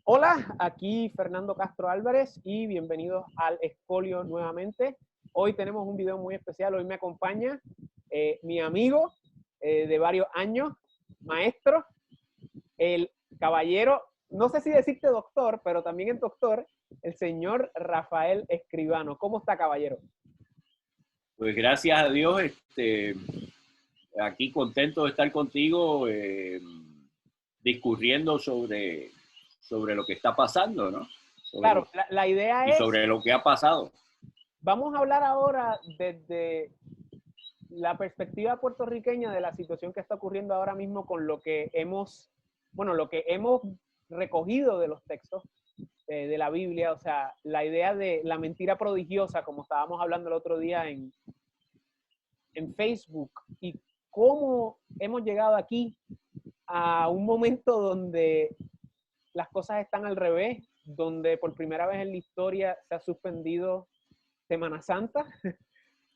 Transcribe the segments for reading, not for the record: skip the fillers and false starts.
Hola, aquí Fernando Castro Álvarez y bienvenidos al Escolio nuevamente. Hoy tenemos un video muy especial. Hoy me acompaña mi amigo de varios años, maestro, el caballero, no sé si decirte doctor, pero también el doctor, el señor Rafael Escribano. ¿Cómo está, caballero? Pues gracias a Dios, aquí contento de estar contigo, discurriendo sobre lo que está pasando, ¿no? Claro, la idea y es, sobre lo que ha pasado. vamos a hablar ahora desde la perspectiva puertorriqueña de la situación que está ocurriendo ahora mismo con lo que hemos recogido de los textos de la Biblia, o sea, la idea de la mentira prodigiosa, como estábamos hablando el otro día en Facebook, y cómo hemos llegado aquí a un momento donde las cosas están al revés, donde por primera vez en la historia se ha suspendido Semana Santa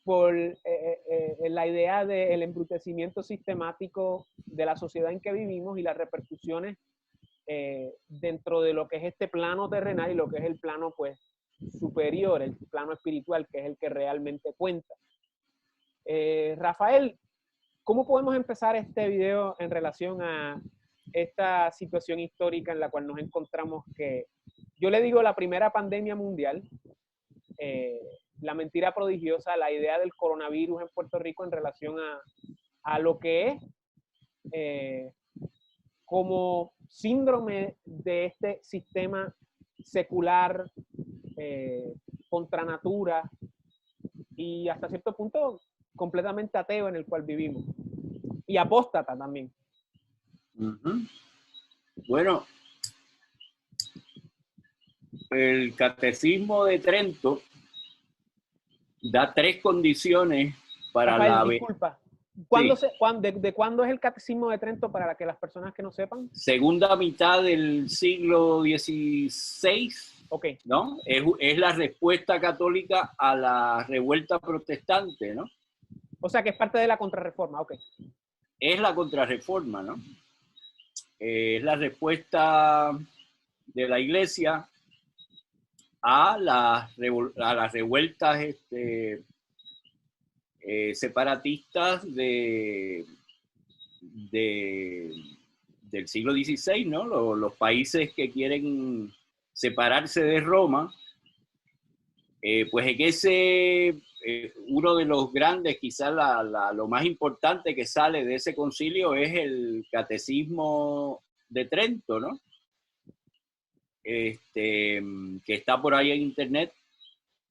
por la idea del embrutecimiento sistemático de la sociedad en que vivimos y las repercusiones dentro de lo que es este plano terrenal y lo que es el plano pues superior, el plano espiritual, que es el que realmente cuenta. Rafael, ¿cómo podemos empezar este video en relación a esta situación histórica en la cual nos encontramos, que yo le digo la primera pandemia mundial, la mentira prodigiosa, la idea del coronavirus en Puerto Rico en relación a lo que es como síndrome de este sistema secular, contra natura y hasta cierto punto completamente ateo en el cual vivimos. Y apóstata también. Bueno, el Catecismo de Trento da 3 condiciones para Rafael, disculpa. Sí. ¿De cuándo es el Catecismo de Trento para que las personas que no sepan? Segunda mitad del siglo XVI, Okay. ¿no? Es la respuesta católica a la revuelta protestante, ¿no? O sea, que es parte de la contrarreforma, ok. Es la contrarreforma, ¿no? Es la respuesta de la Iglesia a las revueltas separatistas del siglo XVI, ¿no? Los países que quieren separarse de Roma, pues en ese, uno de los grandes, quizás lo más importante que sale de ese concilio es el Catecismo de Trento, ¿no? Que está por ahí en internet,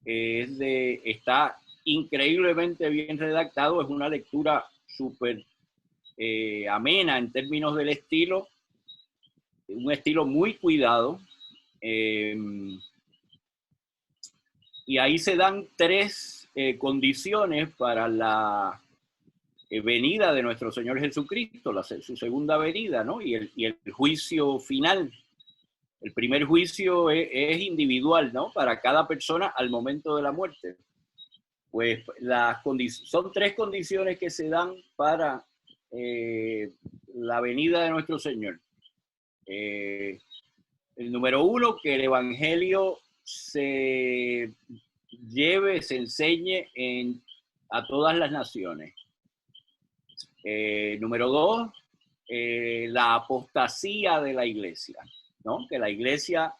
está increíblemente bien redactado, es una lectura súper amena en términos del estilo, un estilo muy cuidado, y ahí se dan 3 condiciones para la venida de nuestro Señor Jesucristo, su segunda venida, ¿no? Y el juicio final. El primer juicio es individual, ¿no? Para cada persona al momento de la muerte. Pues son 3 condiciones que se dan para la venida de nuestro Señor. El número 1, que el Evangelio se enseñe a todas las naciones. Número 2, la apostasía de la iglesia, ¿no? Que la iglesia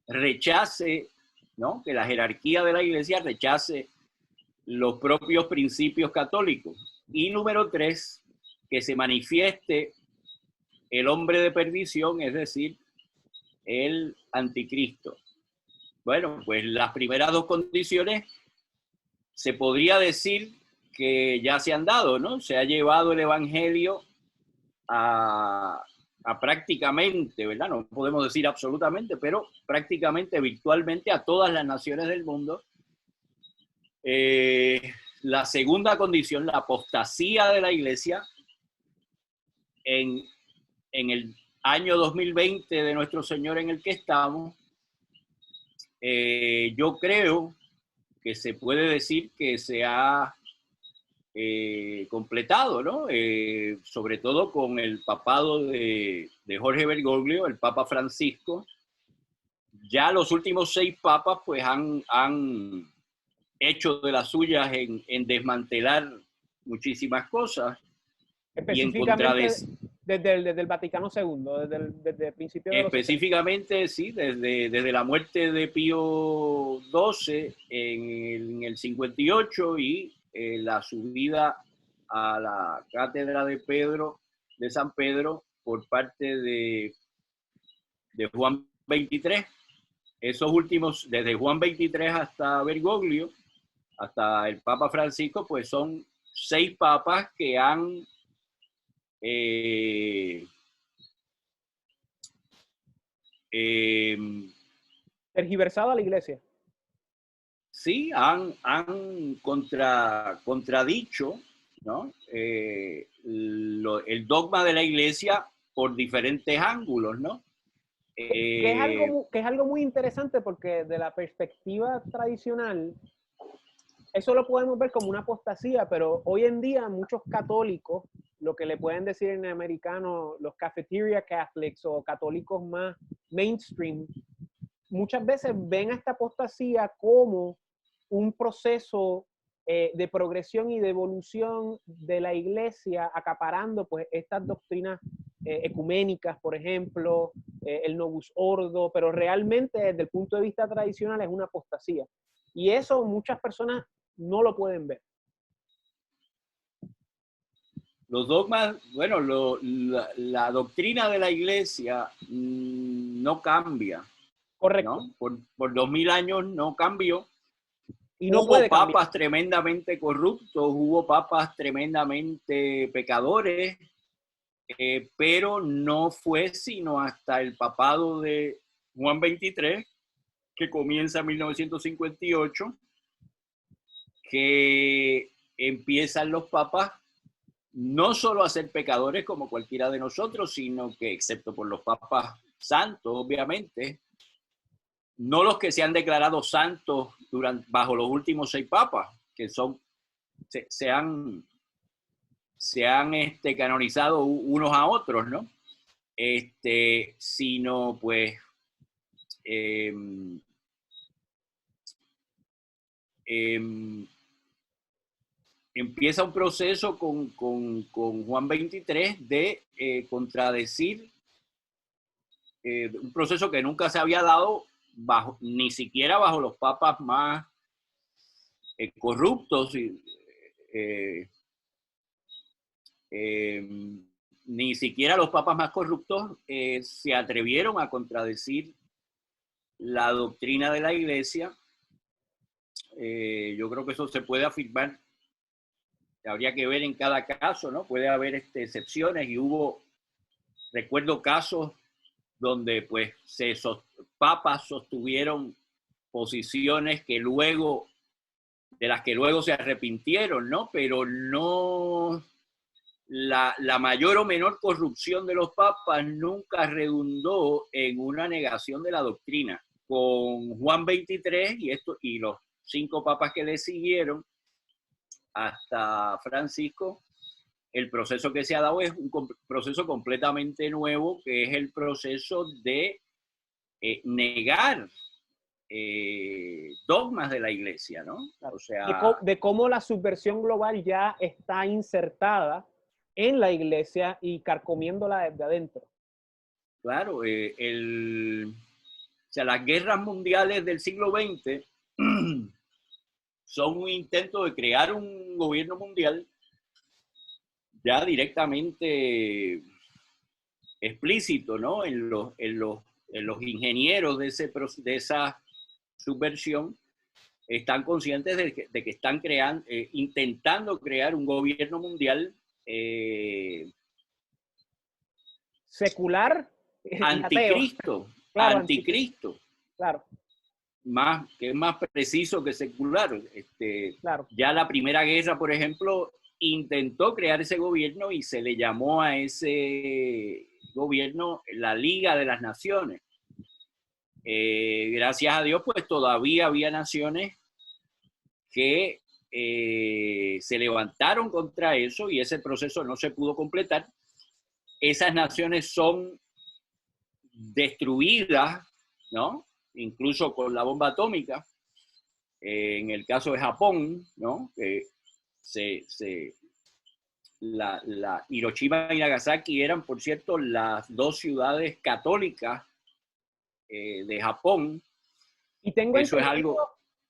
rechace, ¿no? Que la jerarquía de la iglesia rechace los propios principios católicos. Y número 3, que se manifieste el hombre de perdición, es decir, el anticristo. Bueno, pues las primeras 2 condiciones se podría decir que ya se han dado, ¿no? Se ha llevado el evangelio a prácticamente, ¿verdad? No podemos decir absolutamente, pero prácticamente virtualmente a todas las naciones del mundo. La segunda condición, la apostasía de la iglesia, en el año 2020 de nuestro Señor en el que estamos, yo creo que se puede decir que se ha completado, ¿no? Sobre todo con el papado de Jorge Bergoglio, el Papa Francisco. Ya los últimos 6 papas pues han hecho de las suyas en desmantelar muchísimas cosas y en Específicamente desde el Vaticano II, desde el principio de los 60. específicamente, sí, desde la muerte de Pío XII en el 58 y la subida a la cátedra de San Pedro por parte de Juan XXIII. Esos últimos, desde Juan XXIII hasta Bergoglio, hasta el Papa Francisco, pues son 6 papas que han Tergiversado a la iglesia. sí, han contradicho, ¿no? El dogma de la iglesia por diferentes ángulos, ¿no? Que es algo muy interesante porque de la perspectiva tradicional, eso lo podemos ver como una apostasía, pero hoy en día muchos católicos, lo que le pueden decir en americano los cafeteria Catholics o católicos más mainstream, muchas veces ven a esta apostasía como un proceso de progresión y de evolución de la iglesia, acaparando pues estas doctrinas ecuménicas, por ejemplo, el Novus Ordo, pero realmente desde el punto de vista tradicional es una apostasía. Y eso muchas personas no lo pueden ver. Los dogmas, bueno, la doctrina de la iglesia no cambia. Correcto. ¿No? Por 2000 años no cambió. Y no hubo puede papas cambiar. Tremendamente corruptos, hubo papas tremendamente pecadores, pero no fue sino hasta el papado de Juan XXIII, que comienza en 1958, que empiezan los papas no solo a ser pecadores como cualquiera de nosotros, sino que, excepto por los papas santos, obviamente, no los que se han declarado santos bajo los últimos 6 papas, que se han canonizado unos a otros, ¿no? Sino pues empieza un proceso con Juan XXIII de contradecir un proceso que nunca se había dado ni siquiera bajo los papas más corruptos, ni siquiera los papas más corruptos se atrevieron a contradecir la doctrina de la iglesia. Yo creo que eso se puede afirmar, habría que ver en cada caso, ¿no? Puede haber excepciones y recuerdo casos donde pues papas sostuvieron posiciones de las que luego se arrepintieron, ¿no? Pero no, la mayor o menor corrupción de los papas nunca redundó en una negación de la doctrina. Con Juan XXIII y los 5 papas que le siguieron hasta Francisco, el proceso que se ha dado es un proceso completamente nuevo, que es el proceso de negar dogmas de la iglesia, ¿no? Claro. O sea, de cómo la subversión global ya está insertada en la iglesia y carcomiéndola desde adentro. Claro, o sea, las guerras mundiales del siglo XX son un intento de crear un gobierno mundial ya directamente explícito, ¿no? En los ingenieros de esa subversión están conscientes de que están intentando crear un gobierno mundial secular, anticristo, claro, anticristo. Claro. Que es más preciso que secular. Claro. Ya la Primera Guerra, por ejemplo, intentó crear ese gobierno y se le llamó a ese gobierno la Liga de las Naciones. Gracias a Dios, pues todavía había naciones que se levantaron contra eso y ese proceso no se pudo completar. Esas naciones son destruidas, ¿no? Incluso con la bomba atómica. En el caso de Japón, ¿no? La Hiroshima y Nagasaki eran, por cierto, las dos ciudades católicas de Japón. Y tengo Eso es entendido algo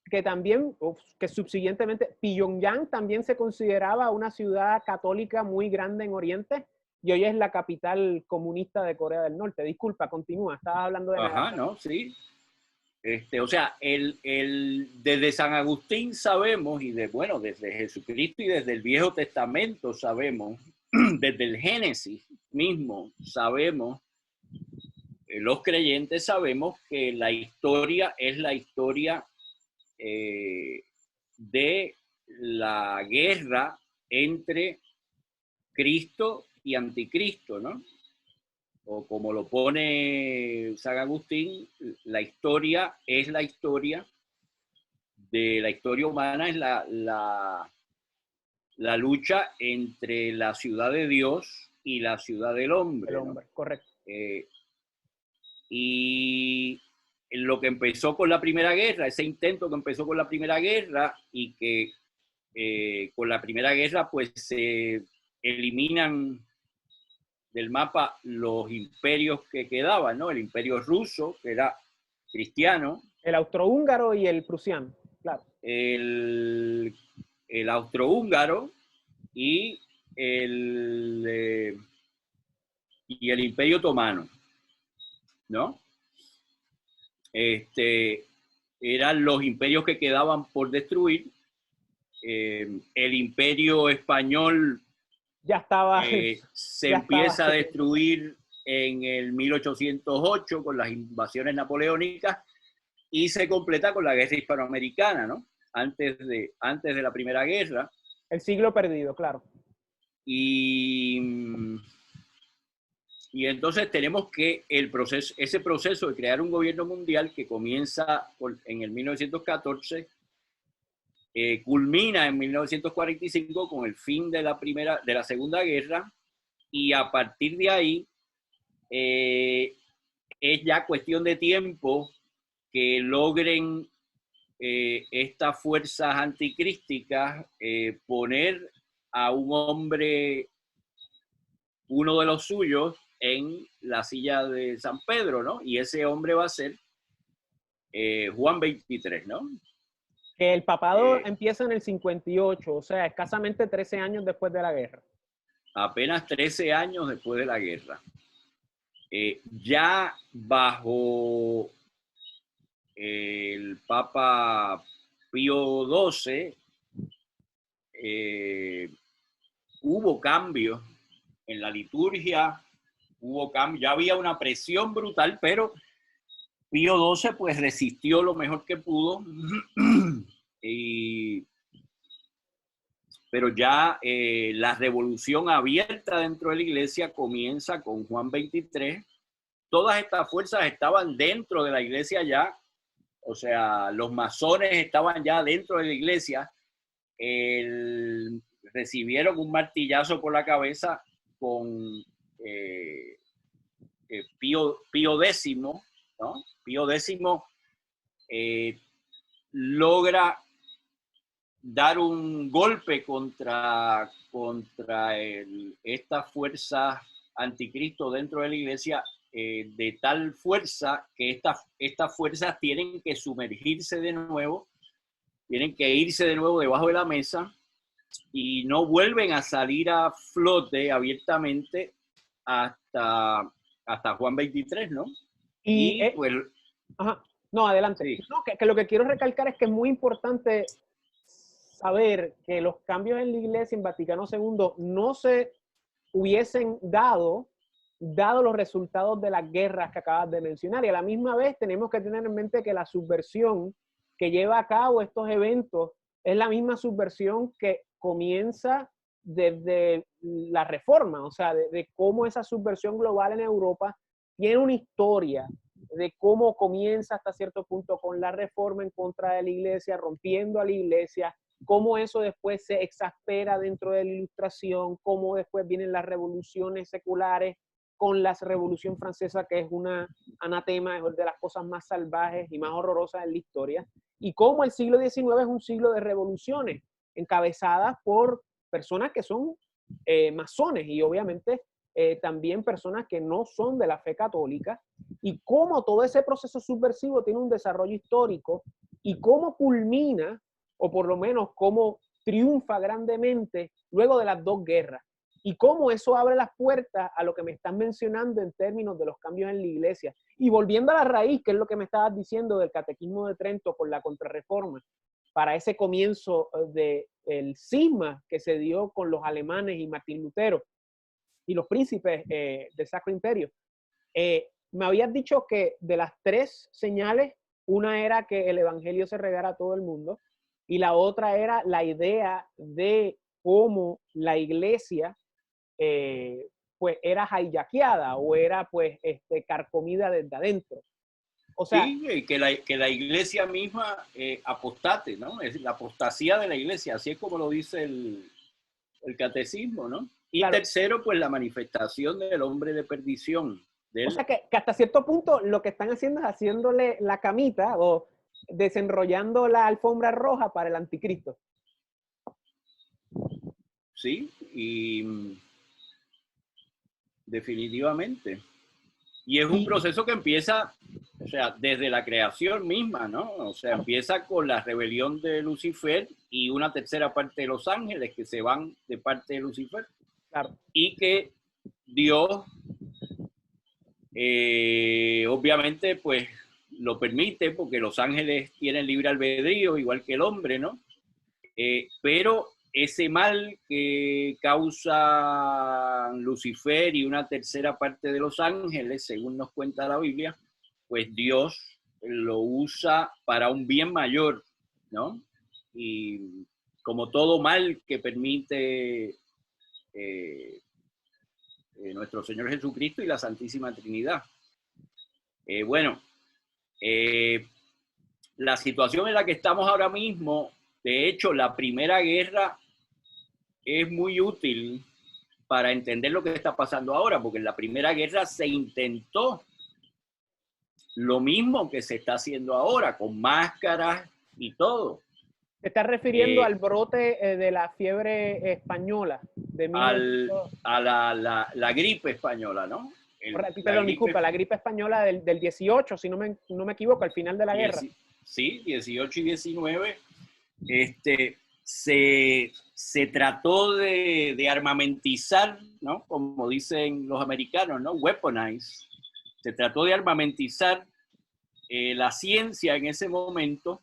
que también, que subsiguientemente, Pyongyang también se consideraba una ciudad católica muy grande en Oriente y hoy es la capital comunista de Corea del Norte. Disculpa, continúa, estabas hablando de Ajá, Nagasaki. ¿no? Sí. O sea, desde San Agustín sabemos, y bueno, desde Jesucristo y desde el Viejo Testamento sabemos, desde el Génesis mismo sabemos, los creyentes sabemos que la historia es la historia de la guerra entre Cristo y Anticristo, ¿no? O como lo pone San Agustín, la historia es la historia de la historia humana, es la lucha entre la ciudad de Dios y la ciudad del hombre, El hombre, ¿no? correcto. Y lo que empezó con la Primera Guerra, ese intento que empezó con la Primera Guerra y que con la Primera Guerra pues se eliminan del mapa los imperios que quedaban, ¿no? El imperio ruso, que era cristiano, El austrohúngaro y el prusiano, claro. el austrohúngaro y el imperio otomano, ¿no? Eran los imperios que quedaban por destruir. El imperio español Ya estaba. se Ya empieza a estaba. destruir en el 1808 con las invasiones napoleónicas y se completa con la guerra hispanoamericana, ¿no? Antes de la Primera Guerra. El siglo perdido, claro. Y entonces tenemos que ese proceso de crear un gobierno mundial que comienza en el 1914, culmina en 1945 con el fin de la Segunda Guerra, y a partir de ahí es ya cuestión de tiempo que logren estas fuerzas anticrísticas poner a un hombre, uno de los suyos, en la silla de San Pedro, ¿no? Y ese hombre va a ser Juan 23, ¿no? Que el papado empieza en el 58, o sea, escasamente 13 años después de la guerra. Apenas 13 años después de la guerra. Ya bajo el Papa Pío XII, hubo cambios en la liturgia, ya había una presión brutal, pero Pío XII pues resistió lo mejor que pudo, pero ya la revolución abierta dentro de la iglesia comienza con Juan 23. Todas estas fuerzas estaban dentro de la iglesia ya, o sea, los masones estaban ya dentro de la iglesia, recibieron un martillazo por la cabeza con Pío X, ¿no? Pío X logra dar un golpe contra estas fuerzas anticristo dentro de la iglesia, de tal fuerza que estas fuerzas tienen que sumergirse de nuevo, tienen que irse de nuevo debajo de la mesa y no vuelven a salir a flote abiertamente hasta Juan 23, ¿no? Y pues... Ajá. No, adelante. Sí. No, que lo que quiero recalcar es que es muy importante saber que los cambios en la iglesia en Vaticano II no se hubiesen dado los resultados de las guerras que acabas de mencionar. Y a la misma vez tenemos que tener en mente que la subversión que lleva a cabo estos eventos es la misma subversión que comienza desde la Reforma, o sea, de cómo esa subversión global en Europa tiene una historia de cómo comienza hasta cierto punto con la Reforma en contra de la iglesia, rompiendo a la iglesia, cómo eso después se exaspera dentro de la Ilustración, cómo después vienen las revoluciones seculares con la Revolución Francesa, que es una anatema, es de las cosas más salvajes y más horrorosas en la historia, y cómo el siglo XIX es un siglo de revoluciones encabezadas por personas que son masones y obviamente también personas que no son de la fe católica, y cómo todo ese proceso subversivo tiene un desarrollo histórico y cómo culmina, o por lo menos cómo triunfa grandemente luego de las dos guerras. Y cómo eso abre las puertas a lo que me están mencionando en términos de los cambios en la iglesia. Y volviendo a la raíz, que es lo que me estabas diciendo del Catequismo de Trento por la Contrarreforma, para ese comienzo del cisma que se dio con los alemanes y Martín Lutero y los príncipes del Sacro Imperio. Me habías dicho que de las tres señales, una era que el evangelio se regara a todo el mundo y la otra era la idea de cómo la iglesia pues era hijackeada o era pues carcomida desde adentro. O sea, sí, que la iglesia misma apostate, ¿no? Es la apostasía de la iglesia, así es como lo dice el catecismo, ¿no? Y claro, tercero, pues la manifestación del hombre de perdición. o sea que hasta cierto punto lo que están haciendo es haciéndole la camita o desenrollando la alfombra roja para el anticristo. Sí, y definitivamente. Y es un proceso que empieza, o sea, desde la creación misma, ¿no? O sea, empieza con la rebelión de Lucifer y una tercera parte de los ángeles que se van de parte de Lucifer. Claro. Y que Dios, obviamente, pues lo permite porque los ángeles tienen libre albedrío, igual que el hombre, ¿no? Pero ese mal que causa Lucifer y una tercera parte de los ángeles, según nos cuenta la Biblia, pues Dios lo usa para un bien mayor, ¿no? Y como todo mal que permite nuestro Señor Jesucristo y la Santísima Trinidad. Bueno, la situación en la que estamos ahora mismo, de hecho, la Primera Guerra es muy útil para entender lo que está pasando ahora, porque en la Primera Guerra se intentó lo mismo que se está haciendo ahora, con máscaras y todo. ¿Te estás refiriendo al brote de la fiebre española de 1900? A la gripe española, ¿no? Perdón, disculpa, la gripe española del 18, si no me equivoco, al final de la guerra. Sí, 18 y 19. Se trató de armamentizar, ¿no? Como dicen los americanos, ¿no? Weaponize. Se trató de armamentizar la ciencia en ese momento.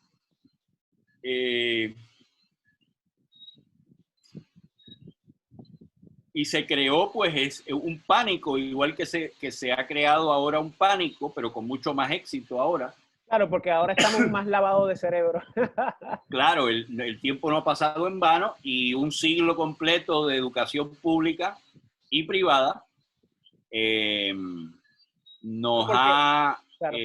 Y se creó pues un pánico, igual que se ha creado ahora un pánico, pero con mucho más éxito ahora. Claro, porque ahora estamos más lavados de cerebro. Claro, el tiempo no ha pasado en vano y un siglo completo de educación pública y privada nos ha... Claro.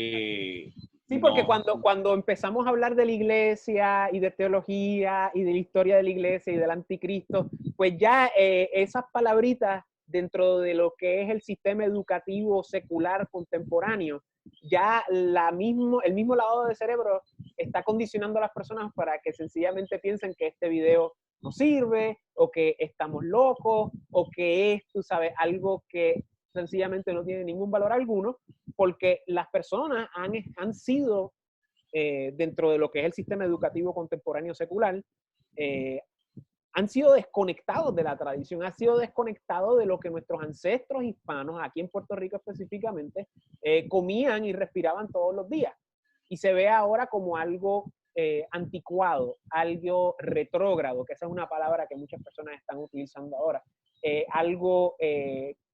Sí, porque cuando empezamos a hablar de la iglesia y de teología y de la historia de la iglesia y del anticristo, pues ya esas palabritas dentro de lo que es el sistema educativo secular contemporáneo, ya el mismo lavado de cerebro está condicionando a las personas para que sencillamente piensen que este video no sirve, o que estamos locos, o que es, tú sabes, algo que sencillamente no tiene ningún valor alguno, porque las personas han sido, dentro de lo que es el sistema educativo contemporáneo secular, han sido desconectados de la tradición, han sido desconectados de lo que nuestros ancestros hispanos, aquí en Puerto Rico específicamente, comían y respiraban todos los días. Y se ve ahora como algo anticuado, algo retrógrado, que esa es una palabra que muchas personas están utilizando ahora, algo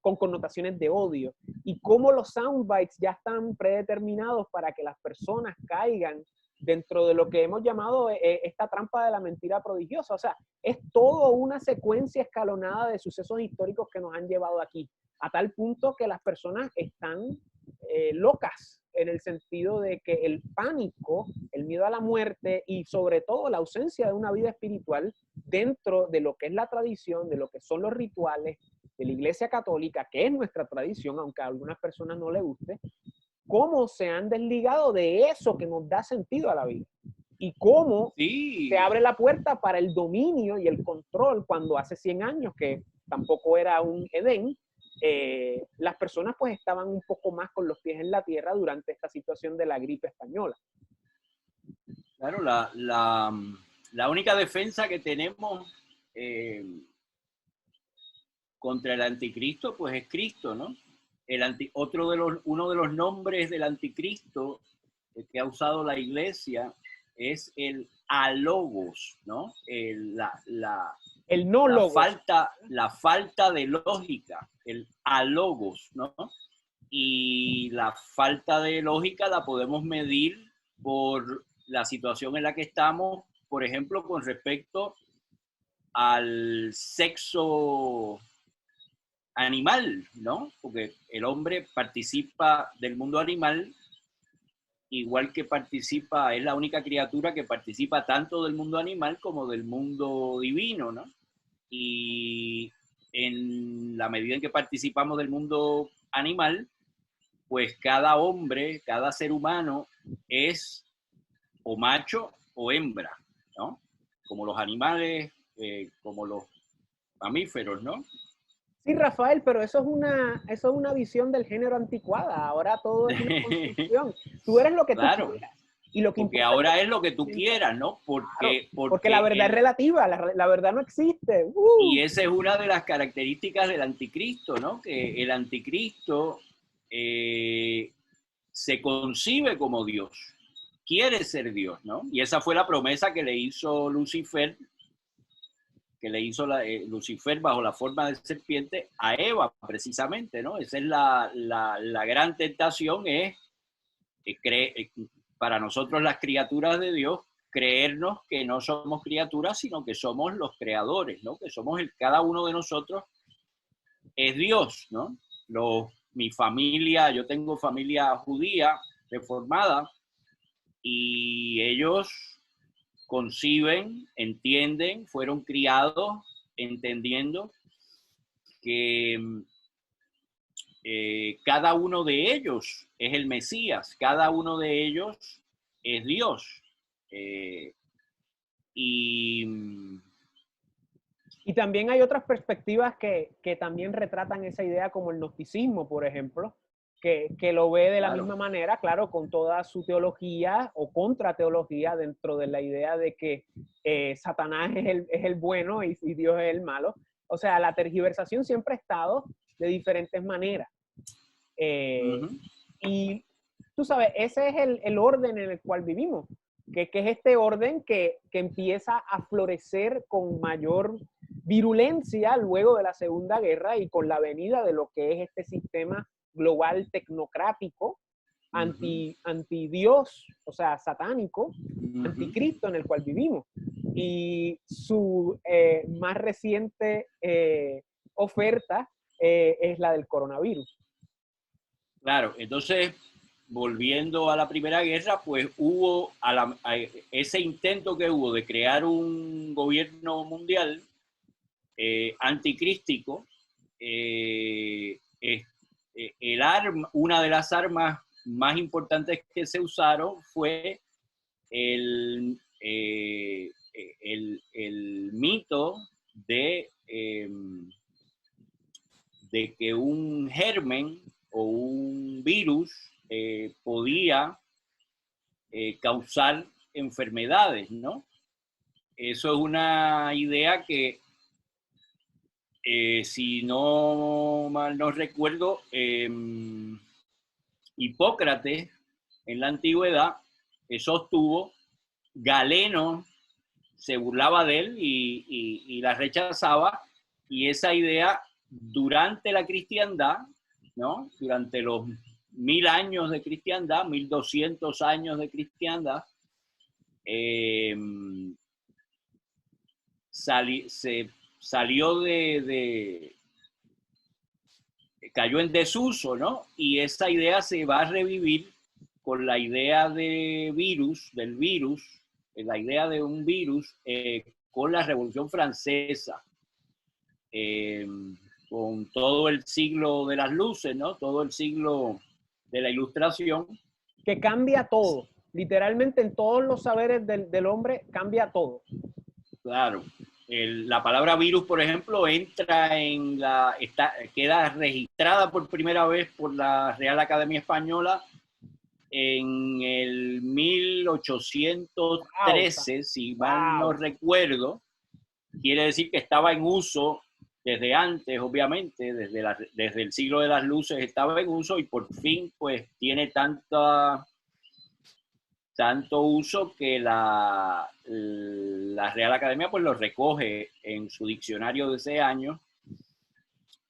con connotaciones de odio, y cómo los soundbites ya están predeterminados para que las personas caigan dentro de lo que hemos llamado esta trampa de la mentira prodigiosa. O sea, es toda una secuencia escalonada de sucesos históricos que nos han llevado aquí, a tal punto que las personas están locas en el sentido de que el pánico, el miedo a la muerte y sobre todo la ausencia de una vida espiritual dentro de lo que es la tradición, de lo que son los rituales de la Iglesia Católica, que es nuestra tradición, aunque a algunas personas no les guste, cómo se han desligado de eso que nos da sentido a la vida y cómo se abre la puerta para el dominio y el control cuando hace 100 años, que tampoco era un Edén, las personas pues estaban un poco más con los pies en la tierra durante esta situación de la gripe española. Claro, la única defensa que tenemos contra el anticristo pues es Cristo, ¿no? Uno de los nombres del anticristo que ha usado la iglesia es el alogos, ¿no? El no logos. La falta de lógica, el alogos, ¿no? Y la falta de lógica la podemos medir por la situación en la que estamos, por ejemplo, con respecto al sexo animal, ¿no? Porque el hombre participa del mundo animal igual que participa, es la única criatura que participa tanto del mundo animal como del mundo divino, ¿no? Y en la medida en que participamos del mundo animal, pues cada hombre, cada ser humano es o macho o hembra, ¿no? Como los animales, como los mamíferos, ¿no? Sí, Rafael, pero eso es una visión del género anticuada. Ahora todo es una construcción. Tú eres lo que claro. tú quieras. Y lo que porque ahora es lo que tú quieras, ¿no? Porque la verdad es relativa, la verdad no existe. Y esa es una de las características del anticristo, ¿no? Que el anticristo se concibe como Dios, quiere ser Dios, ¿no? Y esa fue la promesa que le hizo Lucifer, Lucifer bajo la forma de serpiente a Eva, precisamente, ¿no? Esa es la gran tentación, es para nosotros las criaturas de Dios, creernos que no somos criaturas, sino que somos los creadores, ¿no? Que somos cada uno de nosotros es Dios, ¿no? Mi familia, yo tengo familia judía reformada y ellos conciben, entienden, fueron criados entendiendo que cada uno de ellos es el Mesías, cada uno de ellos es Dios. Y también hay otras perspectivas que también retratan esa idea, como el gnosticismo, por ejemplo, que lo ve de la misma manera, claro, con toda su teología o contrateología dentro de la idea de que Satanás es el bueno y Dios es el malo. O sea, la tergiversación siempre ha estado de diferentes maneras. Y tú sabes, ese es el orden en el cual vivimos, que es este orden que empieza a florecer con mayor virulencia luego de la Segunda Guerra y con la venida de lo que es este sistema global tecnocrático, anti Dios, o sea, satánico, anticristo en el cual vivimos. Y su más reciente oferta es la del coronavirus. Claro, entonces, volviendo a la Primera Guerra, pues hubo ese intento que hubo de crear un gobierno mundial anticrístico. Una de las armas más importantes que se usaron fue el mito de que un germen o un virus podía causar enfermedades, ¿no? Eso es una idea que, si no mal no recuerdo, Hipócrates en la antigüedad sostuvo. Galeno se burlaba de él y la rechazaba, y esa idea durante la cristiandad, ¿no? Durante los 1000 años de cristiandad, 1200 años de cristiandad, cayó en desuso, ¿no? Y esa idea se va a revivir con la idea de del virus, la idea de un virus con la Revolución Francesa, con todo el siglo de las luces, ¿no? Todo el siglo de la Ilustración. Que cambia todo. Literalmente en todos los saberes del hombre cambia todo. Claro. La palabra virus, por ejemplo, entra queda registrada por primera vez por la Real Academia Española en el 1813, wow, si mal no recuerdo. Quiere decir que estaba en uso desde antes, obviamente, desde el siglo de las luces estaba en uso, y por fin pues tiene tanto uso que la Real Academia pues lo recoge en su diccionario de ese año,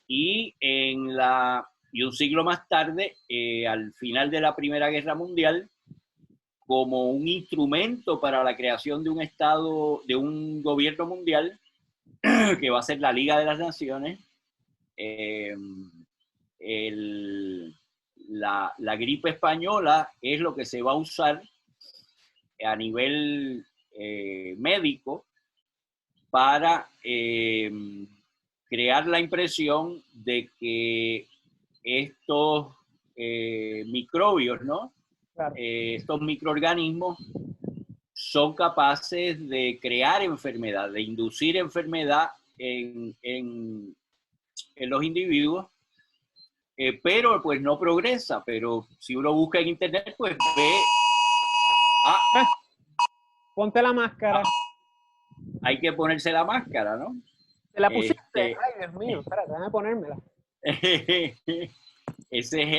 y un siglo más tarde, al final de la Primera Guerra Mundial, como un instrumento para la creación de un Estado, de un gobierno mundial, que va a ser la Liga de las Naciones. La gripe española es lo que se va a usar a nivel médico para crear la impresión de que estos microbios, ¿no? Claro. Estos microorganismos son capaces de crear enfermedad, de inducir enfermedad en los individuos, pero pues no progresa. Pero si uno busca en internet, pues ve... Ponte la máscara. Hay que ponerse la máscara, ¿no? ¿Te la pusiste? Ay, Dios mío, espérate, déjame ponérmela. Ese es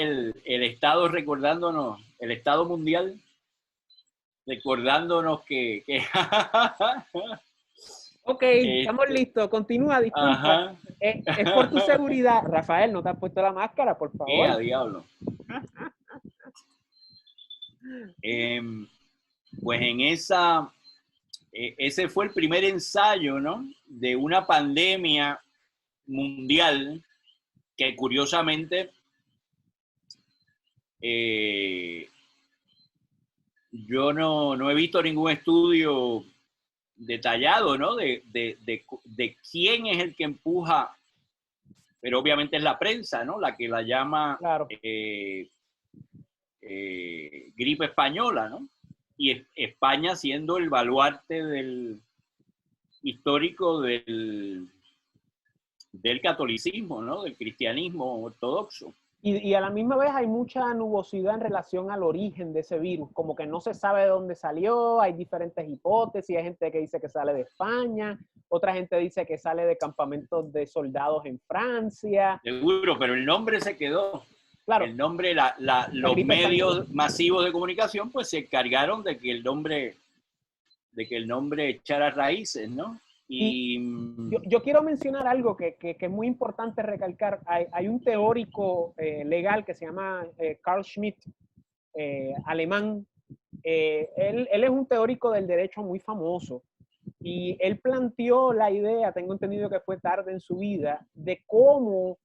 el Estado recordándonos, el Estado mundial recordándonos que... Ok, estamos listos. Continúa, disculpa. Es por tu seguridad. Rafael, ¿no te has puesto la máscara, por favor? A diablo. Pues en ese fue el primer ensayo, ¿no? De una pandemia mundial que curiosamente yo no he visto ningún estudio detallado, ¿no? De quién es el que empuja, pero obviamente es la prensa, ¿no? La que la llama claro. Gripe española, ¿no? Y España siendo el baluarte histórico del catolicismo, ¿no? Del cristianismo ortodoxo. Y a la misma vez hay mucha nubosidad en relación al origen de ese virus, como que no se sabe de dónde salió, hay diferentes hipótesis, hay gente que dice que sale de España, otra gente dice que sale de campamentos de soldados en Francia. Seguro, pero el nombre se quedó. Claro. El nombre, los medios masivos de comunicación pues se encargaron de que el nombre echara raíces, ¿no? Y yo quiero mencionar algo que es muy importante recalcar. Hay un teórico legal que se llama Carl Schmitt, alemán. Él es un teórico del derecho muy famoso, y él planteó la idea, tengo entendido que fue tarde en su vida, de cómo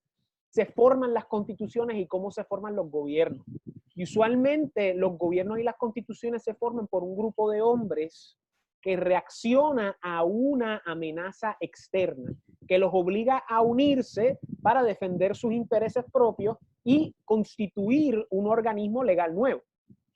se forman las constituciones y cómo se forman los gobiernos. Y usualmente los gobiernos y las constituciones se forman por un grupo de hombres que reacciona a una amenaza externa, que los obliga a unirse para defender sus intereses propios y constituir un organismo legal nuevo.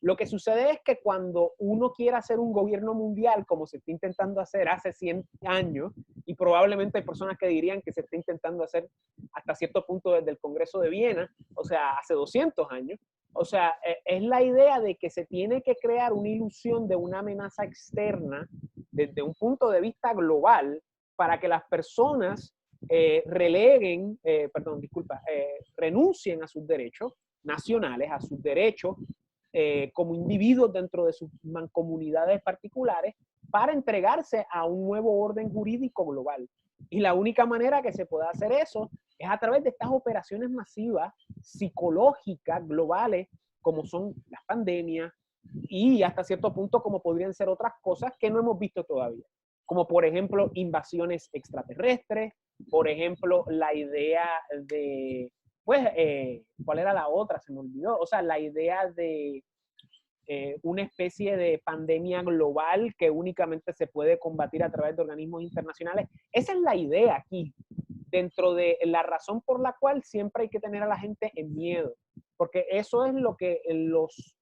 Lo que sucede es que cuando uno quiere hacer un gobierno mundial, como se está intentando hacer hace 100 años, y probablemente hay personas que dirían que se está intentando hacer hasta cierto punto desde el Congreso de Viena, o sea, hace 200 años, o sea, es la idea de que se tiene que crear una ilusión de una amenaza externa desde un punto de vista global para que las personas renuncien a sus derechos nacionales, a sus derechos como individuos dentro de sus mancomunidades particulares, para entregarse a un nuevo orden jurídico global. Y la única manera que se puede hacer eso es a través de estas operaciones masivas psicológicas globales, como son las pandemias y hasta cierto punto como podrían ser otras cosas que no hemos visto todavía, como por ejemplo invasiones extraterrestres, por ejemplo la idea de, pues, ¿cuál era la otra? Se me olvidó. O sea, la idea de una especie de pandemia global que únicamente se puede combatir a través de organismos internacionales. Esa es la idea aquí, dentro de la razón por la cual siempre hay que tener a la gente en miedo, porque eso es lo que los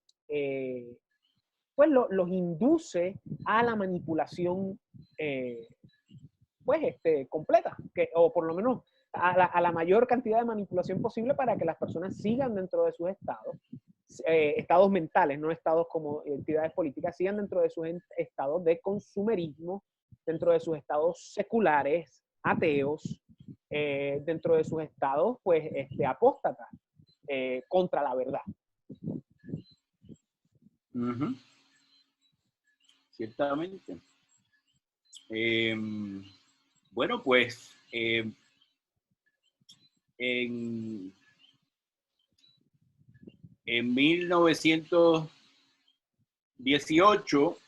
induce a la manipulación completa, o por lo menos a la mayor cantidad de manipulación posible para que las personas sigan dentro de sus estados mentales, no estados como entidades políticas, sigan dentro de sus estados de consumerismo, dentro de sus estados seculares, ateos, dentro de sus estados, pues, apóstatas contra la verdad. Uh-huh. Ciertamente. Bueno, pues en 1918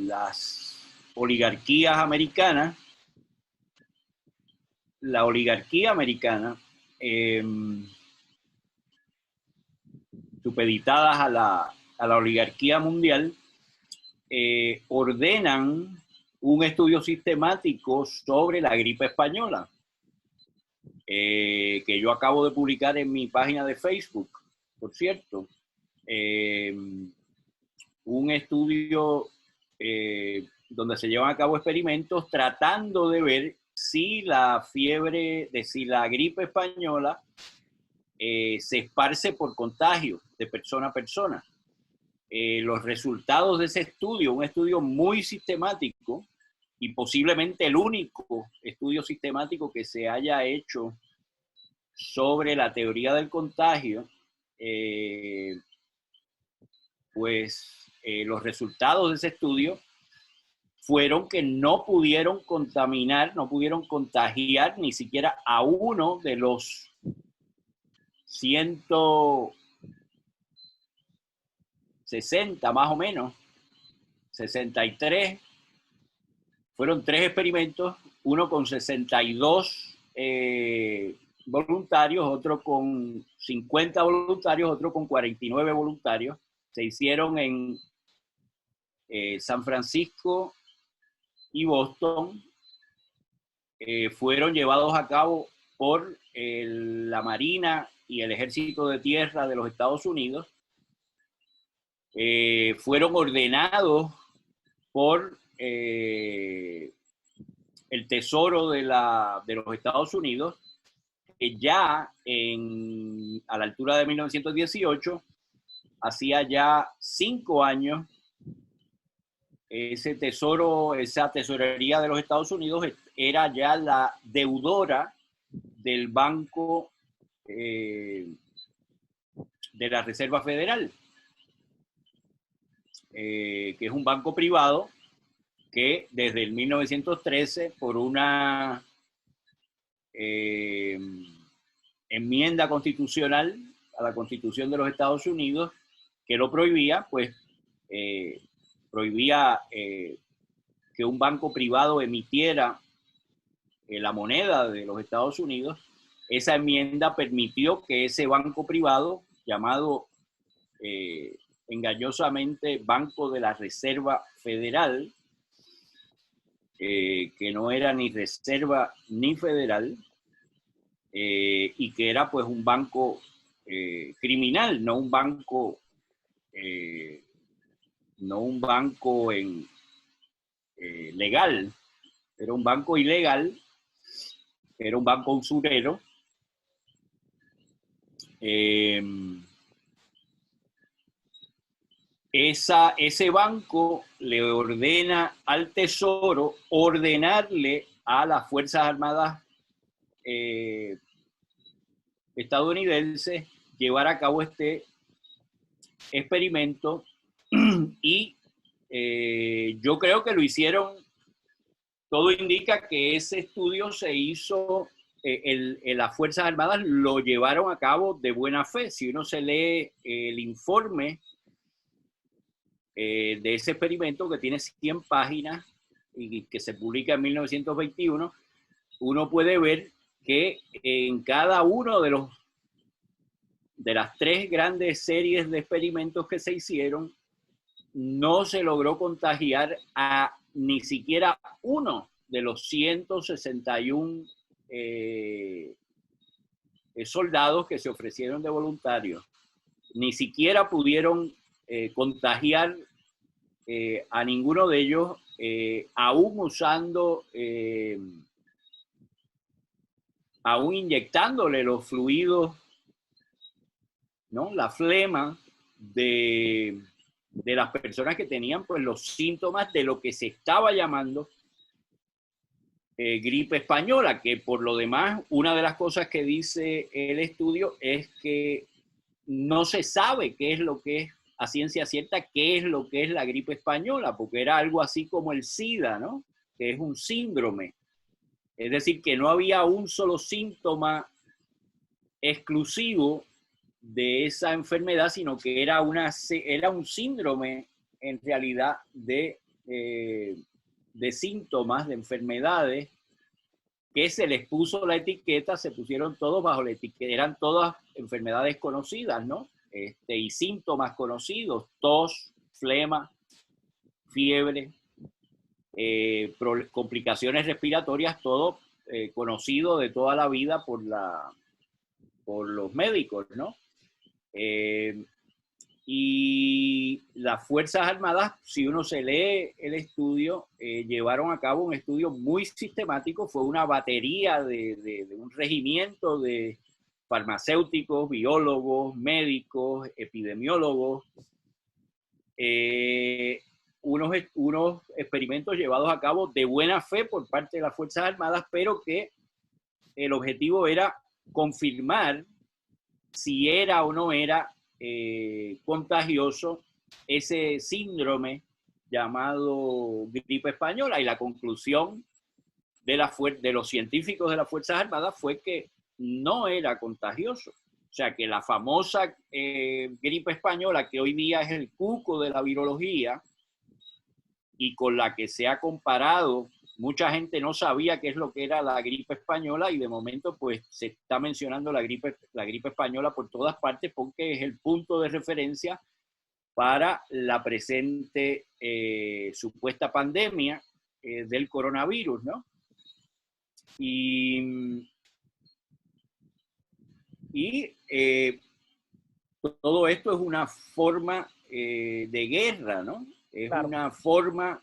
las oligarquías americanas, la oligarquía americana, supeditadas a la oligarquía mundial, ordenan un estudio sistemático sobre la gripe española, que yo acabo de publicar en mi página de Facebook, por cierto. Un estudio donde se llevan a cabo experimentos tratando de ver si la gripe española se esparce por contagio de persona a persona. Los resultados de ese estudio, un estudio muy sistemático y posiblemente el único estudio sistemático que se haya hecho sobre la teoría del contagio, los resultados de ese estudio fueron que no pudieron contagiar ni siquiera a uno de los 160 más o menos, 63. Fueron 3 experimentos, uno con 62 voluntarios, otro con 50 voluntarios, otro con 49 voluntarios. Se hicieron en San Francisco y Boston. Fueron llevados a cabo por la Marina y el Ejército de Tierra de los Estados Unidos. Fueron ordenados por el Tesoro de los Estados Unidos, que ya a la altura de 1918, hacía ya 5 años, esa tesorería de los Estados Unidos era ya la deudora del Banco de la Reserva Federal, que es un banco privado que desde el 1913, por una enmienda constitucional a la Constitución de los Estados Unidos que lo prohibía, pues prohibía que un banco privado emitiera la moneda de los Estados Unidos. Esa enmienda permitió que ese banco privado, llamado engañosamente Banco de la Reserva Federal, que no era ni reserva ni federal, y que era pues un banco criminal, no un banco legal, era un banco ilegal, era un banco usurero. Ese banco le ordena al Tesoro ordenarle a las Fuerzas Armadas estadounidenses llevar a cabo este experimento y yo creo que lo hicieron. Todo indica que ese estudio se hizo, las Fuerzas Armadas lo llevaron a cabo de buena fe. Si uno se lee el informe de ese experimento, que tiene 100 páginas y que se publica en 1921, uno puede ver que en cada uno de los de las 3 grandes series de experimentos que se hicieron, no se logró contagiar a ni siquiera uno de los 161 soldados que se ofrecieron de voluntarios. Ni siquiera pudieron contagiar a ninguno de ellos, aún usando, aún inyectándole los fluidos, ¿no? La flema de las personas que tenían pues, los síntomas de lo que se estaba llamando gripe española, que por lo demás, una de las cosas que dice el estudio es que no se sabe qué es lo que es, a ciencia cierta, qué es lo que es la gripe española, porque era algo así como el SIDA, ¿no? Que es un síndrome. Es decir, que no había un solo síntoma exclusivo de esa enfermedad, sino que era un síndrome en realidad de síntomas, de enfermedades, que se les puso la etiqueta, se pusieron todos bajo la etiqueta, eran todas enfermedades conocidas, ¿no? Y síntomas conocidos, tos, flema, fiebre, complicaciones respiratorias, todo conocido de toda la vida por los médicos, ¿no? Y las Fuerzas Armadas, si uno se lee el estudio, llevaron a cabo un estudio muy sistemático, fue una batería de un regimiento de farmacéuticos, biólogos, médicos, epidemiólogos, unos experimentos llevados a cabo de buena fe por parte de las Fuerzas Armadas, pero que el objetivo era confirmar si era o no era contagioso ese síndrome llamado gripe española, y la conclusión de los científicos de las Fuerzas Armadas fue que no era contagioso. O sea, que la famosa gripe española, que hoy día es el cuco de la virología y con la que se ha comparado, mucha gente no sabía qué es lo que era la gripe española, y de momento pues se está mencionando la gripe española por todas partes porque es el punto de referencia para la presente supuesta pandemia del coronavirus, ¿no? Y todo esto es una forma de guerra, ¿no? Es claro, una forma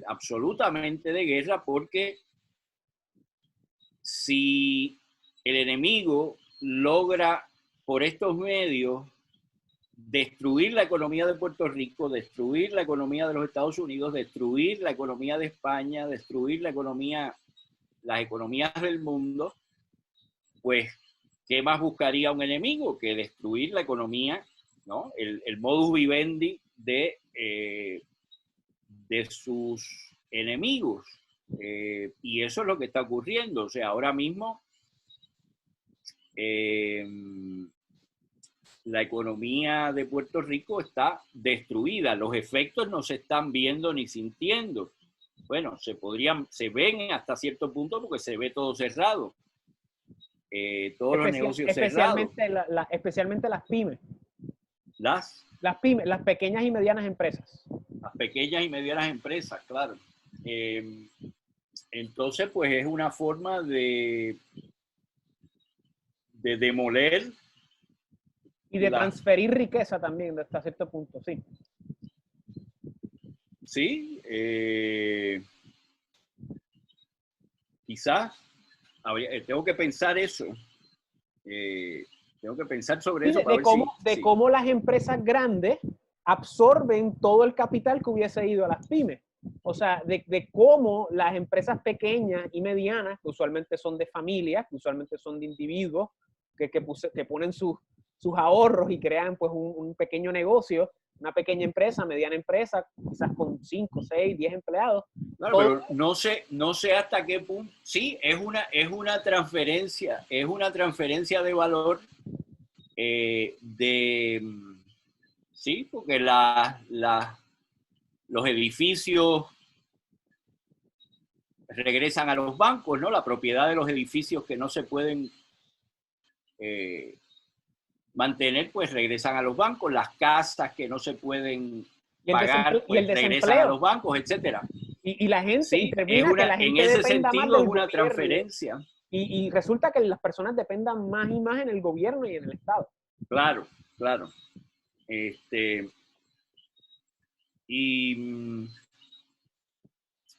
absolutamente de guerra, porque si el enemigo logra por estos medios destruir la economía de Puerto Rico, destruir la economía de los Estados Unidos, destruir la economía de España, destruir las economías del mundo, pues ¿qué más buscaría un enemigo que destruir la economía, ¿no? El modus vivendi de sus enemigos? Y eso es lo que está ocurriendo. O sea, ahora mismo la economía de Puerto Rico está destruida. Los efectos no se están viendo ni sintiendo. Bueno, se ven hasta cierto punto porque se ve todo cerrado. Todos los negocios cerrados. Especialmente las pymes. Las pymes, las pequeñas y medianas empresas. Las pequeñas y medianas empresas, claro. Entonces, pues es una forma de demoler. Y de transferir riqueza también, hasta cierto punto, sí. Sí. Quizás tengo que pensar eso. Tengo que pensar sobre eso. Cómo las empresas grandes absorben todo el capital que hubiese ido a las pymes. O sea, de cómo las empresas pequeñas y medianas, que usualmente son de familias, que usualmente son de individuos, que ponen sus ahorros y crean pues un pequeño negocio, una pequeña empresa, mediana empresa, quizás con 5, 6, 10 empleados. Claro, pero no sé hasta qué punto. Sí, es una transferencia de valor sí, porque los edificios regresan a los bancos, ¿no? La propiedad de los edificios que no se pueden mantener, pues regresan a los bancos, las casas que no se pueden Y pagar, y el pues regresan a desempleo. los bancos, etcétera. Y la gente, y Sí, es termina que la en gente ese dependa más sentido del es una gobierno. transferencia. Y resulta que las personas dependan más y más en el gobierno y en el Estado. Claro, claro. Y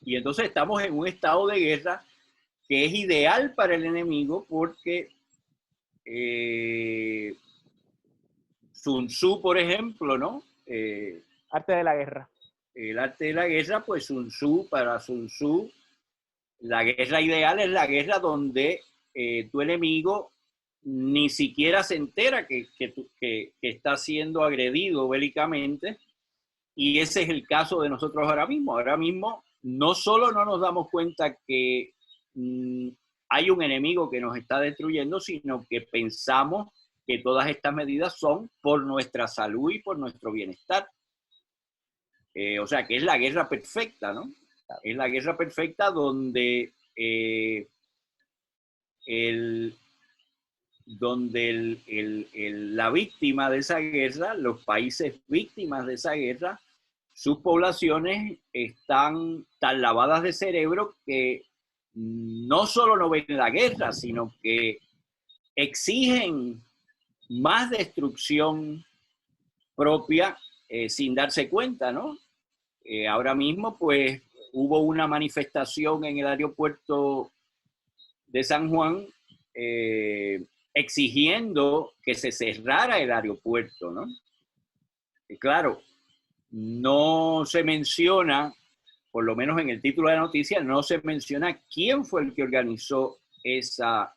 entonces estamos en un estado de guerra que es ideal para el enemigo porque Sun Tzu, por ejemplo, ¿no? Arte de la guerra. El arte de la guerra, pues para Sun Tzu, la guerra ideal es la guerra donde tu enemigo ni siquiera se entera que está siendo agredido bélicamente. Y ese es el caso de nosotros ahora mismo. Ahora mismo no solo no nos damos cuenta que hay un enemigo que nos está destruyendo, sino que pensamos que todas estas medidas son por nuestra salud y por nuestro bienestar. O sea, que es la guerra perfecta, ¿no? Es la guerra perfecta donde la víctima de esa guerra, los países víctimas de esa guerra, sus poblaciones están tan lavadas de cerebro que no solo no ven la guerra, sino que exigen más destrucción propia sin darse cuenta, ¿no? Ahora mismo, pues, hubo una manifestación en el aeropuerto de San Juan exigiendo que se cerrara el aeropuerto, ¿no? Y claro, no se menciona, por lo menos en el título de la noticia, no se menciona quién fue el que organizó esa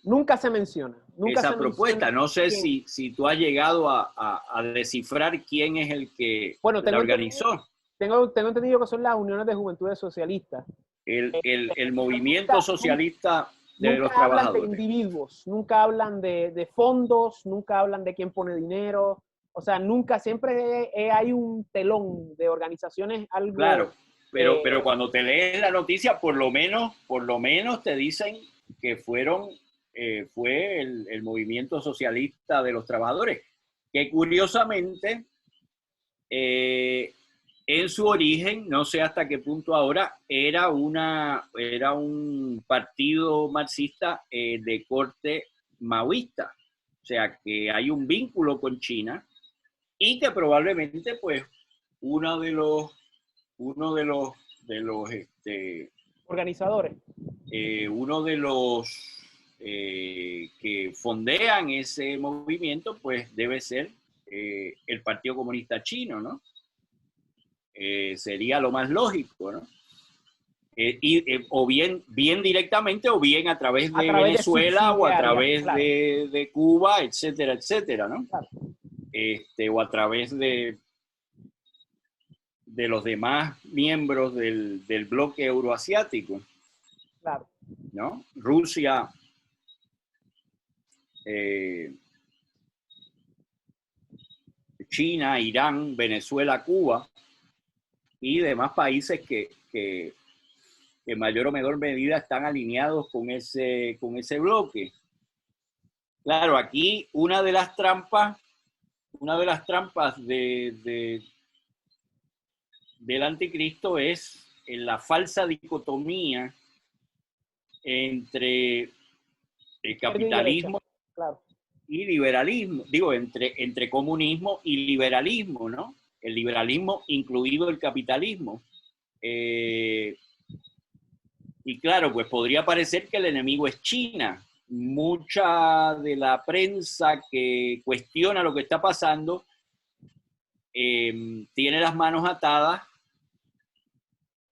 Nunca se menciona. Nunca esa se propuesta. menciona No sé quién. si tú has llegado a descifrar quién es el que Bueno, la organizó. tengo entendido que son las uniones de juventudes socialistas. El movimiento Nunca, socialista de nunca los hablan de trabajadores. individuos, nunca hablan de fondos, nunca hablan de quién pone dinero. O sea, nunca, siempre hay un telón de organizaciones, algo. Claro, pero cuando te lees la noticia, por lo menos te dicen que fue el movimiento socialista de los trabajadores, que curiosamente, en su origen, no sé hasta qué punto ahora, era un partido marxista de corte maoísta. O sea, que hay un vínculo con China y que probablemente, pues, uno de los uno de los, Organizadores. uno de los que fondean ese movimiento, pues debe ser el Partido Comunista Chino, ¿no? Sería lo más lógico, ¿no? O bien directamente o bien a través de Venezuela o a través claro. de Cuba, etcétera, etcétera, ¿no? Claro. O a través de los demás miembros del bloque euroasiático, Claro. ¿no? Rusia, China, Irán, Venezuela, Cuba y demás países que en mayor o menor medida están alineados con ese bloque. Claro, aquí una de las trampas del anticristo es en la falsa dicotomía entre el capitalismo claro, y liberalismo, digo, entre comunismo y liberalismo, ¿no? El liberalismo incluido el capitalismo. Y claro, pues podría parecer que el enemigo es China. Mucha de la prensa que cuestiona lo que está pasando tiene las manos atadas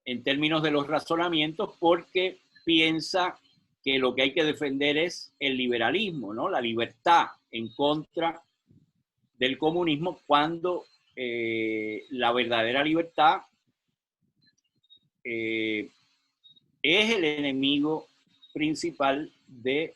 en términos de los razonamientos porque piensa que lo que hay que defender es el liberalismo, ¿no? La libertad en contra del comunismo, cuando la verdadera libertad es el enemigo principal de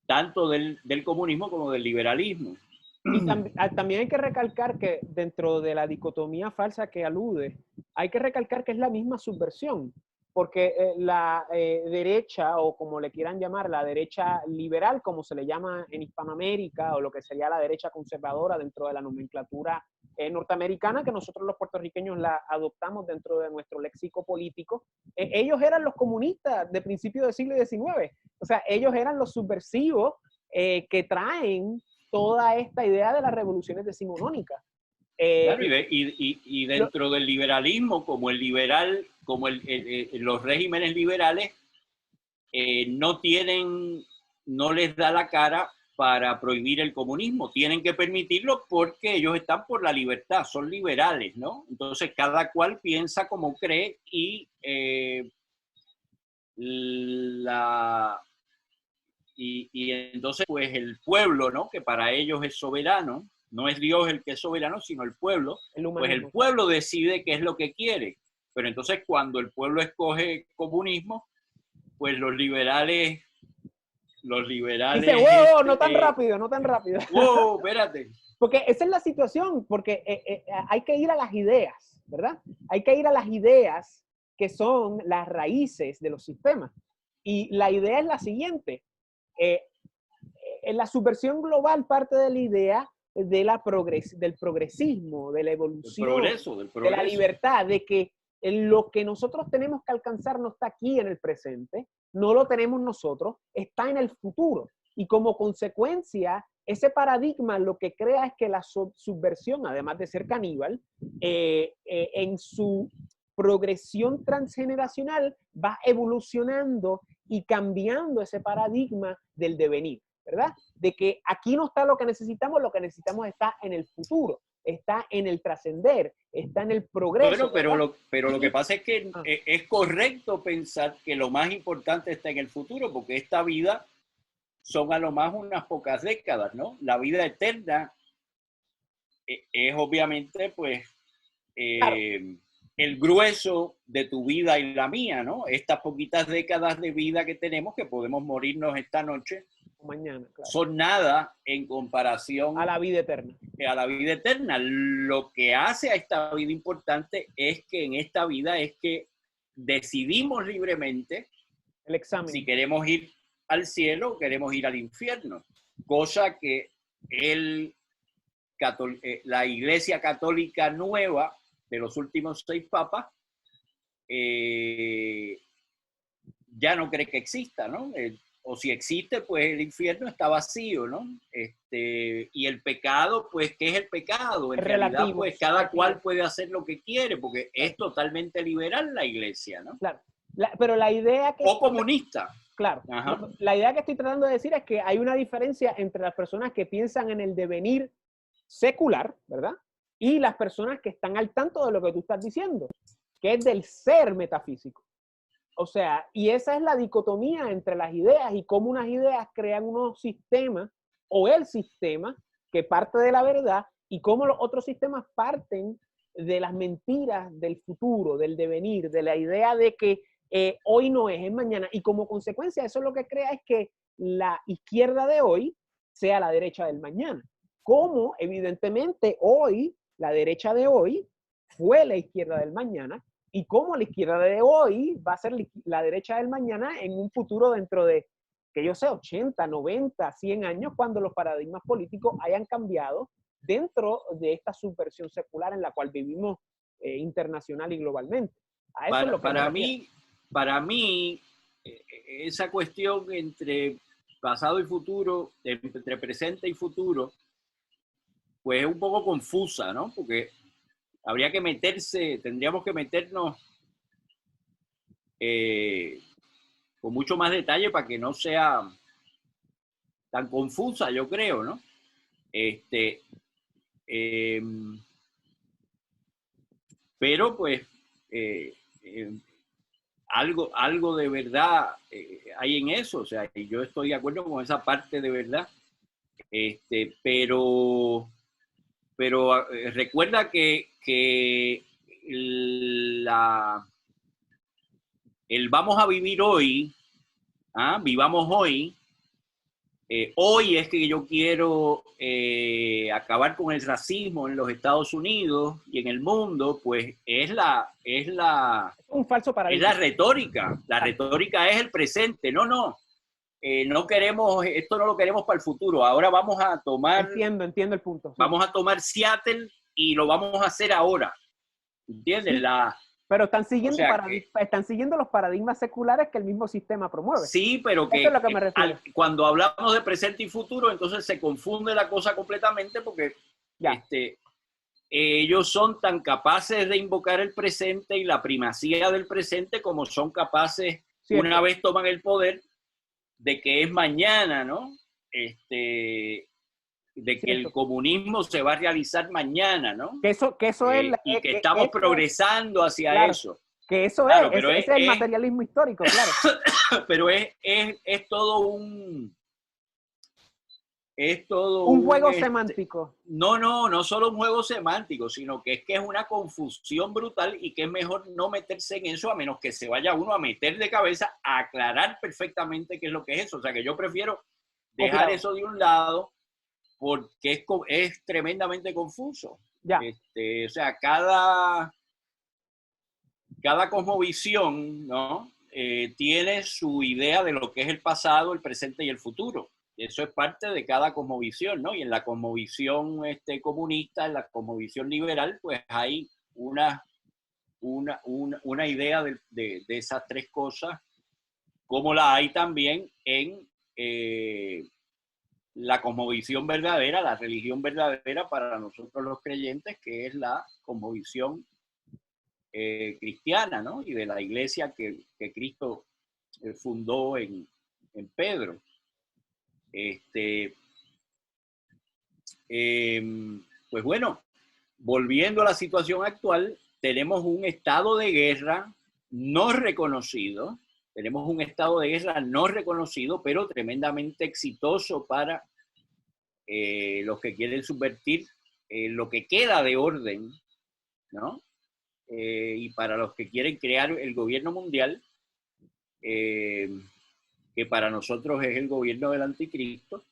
tanto del comunismo como del liberalismo. Y también hay que recalcar que dentro de la dicotomía falsa que alude, hay que recalcar que es la misma subversión, porque la derecha, o como le quieran llamar, la derecha liberal, como se le llama en Hispanoamérica, o lo que sería la derecha conservadora dentro de la nomenclatura norteamericana, que nosotros los puertorriqueños la adoptamos dentro de nuestro léxico político, ellos eran los comunistas de principios del siglo XIX. O sea, ellos eran los subversivos que traen toda esta idea de las revoluciones decimonónicas. Claro, y dentro del liberalismo, como el liberal, como los regímenes liberales no les da la cara para prohibir el comunismo, tienen que permitirlo porque ellos están por la libertad, son liberales, ¿no? Entonces cada cual piensa como cree y entonces pues el pueblo, ¿no? Que para ellos es soberano, no es Dios el que es soberano, sino el pueblo, pues el pueblo decide qué es lo que quiere. Pero entonces cuando el pueblo escoge comunismo, pues los liberales... Dice, wow, no tan rápido, no tan rápido. Wow, espérate. Porque esa es la situación, porque hay que ir a las ideas, ¿verdad? Hay que ir a las ideas que son las raíces de los sistemas. Y la idea es la siguiente. En la subversión global parte de la idea de del progresismo, de la evolución, del progreso. De la libertad, de que lo que nosotros tenemos que alcanzar no está aquí en el presente, no lo tenemos nosotros, está en el futuro. Y como consecuencia, ese paradigma lo que crea es que la subversión, además de ser caníbal, en su progresión transgeneracional va evolucionando y cambiando ese paradigma del devenir, ¿verdad? De que aquí no está lo que necesitamos está en el futuro, está en el trascender, está en el progreso. Bueno, pero lo que pasa es que es correcto pensar que lo más importante está en el futuro, porque esta vida son a lo más unas pocas décadas, ¿no? La vida eterna es obviamente, pues, Claro. el grueso de tu vida y la mía, ¿no? Estas poquitas décadas de vida que tenemos, que podemos morirnos esta noche, mañana, claro, son nada en comparación a la vida eterna. A la vida eterna. Lo que hace a esta vida importante es que en esta vida es que decidimos libremente el examen. Si queremos ir al cielo o queremos ir al infierno, cosa que la Iglesia Católica nueva de los últimos 6 papas ya no cree que exista, ¿no? O si existe, pues el infierno está vacío, ¿no? Y el pecado, pues, ¿qué es el pecado? En realidad, pues, cada cual puede hacer lo que quiere, porque es totalmente liberal la Iglesia, ¿no? Claro. Pero la idea que... O comunista. Claro. La idea que estoy tratando de decir es que hay una diferencia entre las personas que piensan en el devenir secular, ¿verdad? Y las personas que están al tanto de lo que tú estás diciendo, que es del ser metafísico. O sea, y esa es la dicotomía entre las ideas y cómo unas ideas crean unos sistemas o el sistema que parte de la verdad y cómo los otros sistemas parten de las mentiras del futuro, del devenir, de la idea de que hoy no es mañana. Y como consecuencia eso lo que crea es que la izquierda de hoy sea la derecha del mañana. Como evidentemente hoy, la derecha de hoy fue la izquierda del mañana, y cómo la izquierda de hoy va a ser la derecha del mañana en un futuro dentro de, que yo sé, 80, 90, 100 años, cuando los paradigmas políticos hayan cambiado dentro de esta subversión secular en la cual vivimos internacional y globalmente. A eso es lo que para mí, esa cuestión entre pasado y futuro, entre presente y futuro, pues es un poco confusa, ¿no? Porque tendríamos que meternos con mucho más detalle para que no sea tan confusa, yo creo, ¿no? Pero pues algo de verdad hay en eso, o sea, yo estoy de acuerdo con esa parte de verdad, pero recuerda que el vamos a vivir hoy, vivamos hoy, hoy es que yo quiero acabar con el racismo en los Estados Unidos y en el mundo, pues es un falso es paradigma. la retórica. La retórica es el presente. No, no. No queremos, esto no lo queremos para el futuro. Ahora vamos a tomar, Entiendo el punto. Sí. Vamos a tomar Seattle y lo vamos a hacer ahora. ¿Entiendes? Sí, pero están siguiendo, están siguiendo los paradigmas seculares que el mismo sistema promueve. Sí, pero Eso es lo que me refiero. Cuando hablamos de presente y futuro, entonces se confunde la cosa completamente porque ellos son tan capaces de invocar el presente y la primacía del presente como son capaces, una vez toman el poder, de que es mañana, ¿no? De que el comunismo se va a realizar mañana, ¿no? Que eso es... y que estamos progresando hacia eso. Que eso claro, ese es el materialismo histórico, claro. Pero es todo un... Es todo un juego semántico. No solo un juego semántico, sino que es una confusión brutal y que es mejor no meterse en eso a menos que se vaya uno a meter de cabeza a aclarar perfectamente qué es lo que es eso. O sea, que yo prefiero dejar eso de un lado porque es tremendamente confuso. Ya. O sea, cada cosmovisión, ¿no? Tiene su idea de lo que es el pasado, el presente y el futuro. Eso es parte de cada cosmovisión, ¿no? Y en la cosmovisión comunista, en la cosmovisión liberal, pues hay una idea de esas tres cosas, como la hay también en la cosmovisión verdadera, la religión verdadera para nosotros los creyentes, que es la cosmovisión cristiana, ¿no? Y de la iglesia que Cristo fundó en Pedro. Pues bueno, volviendo a la situación actual, tenemos un estado de guerra no reconocido, pero tremendamente exitoso para los que quieren subvertir lo que queda de orden, ¿no? Y para los que quieren crear el gobierno mundial, que para nosotros es el gobierno del anticristo,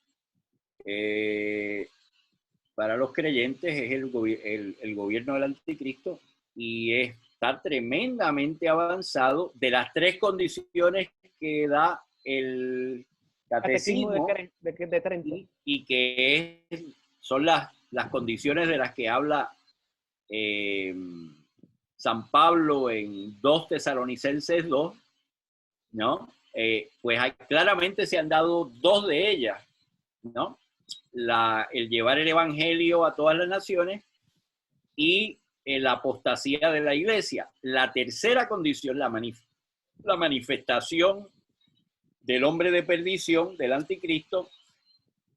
para los creyentes es el gobierno del anticristo, y está tremendamente avanzado de las tres condiciones que da el catecismo de Trento. Y que son las condiciones de las que habla San Pablo en 2 Tesalonicenses 2, ¿no? Pues claramente se han dado dos de ellas, ¿no? El llevar el evangelio a todas las naciones y la apostasía de la iglesia. La tercera condición, la manifestación del hombre de perdición, del anticristo,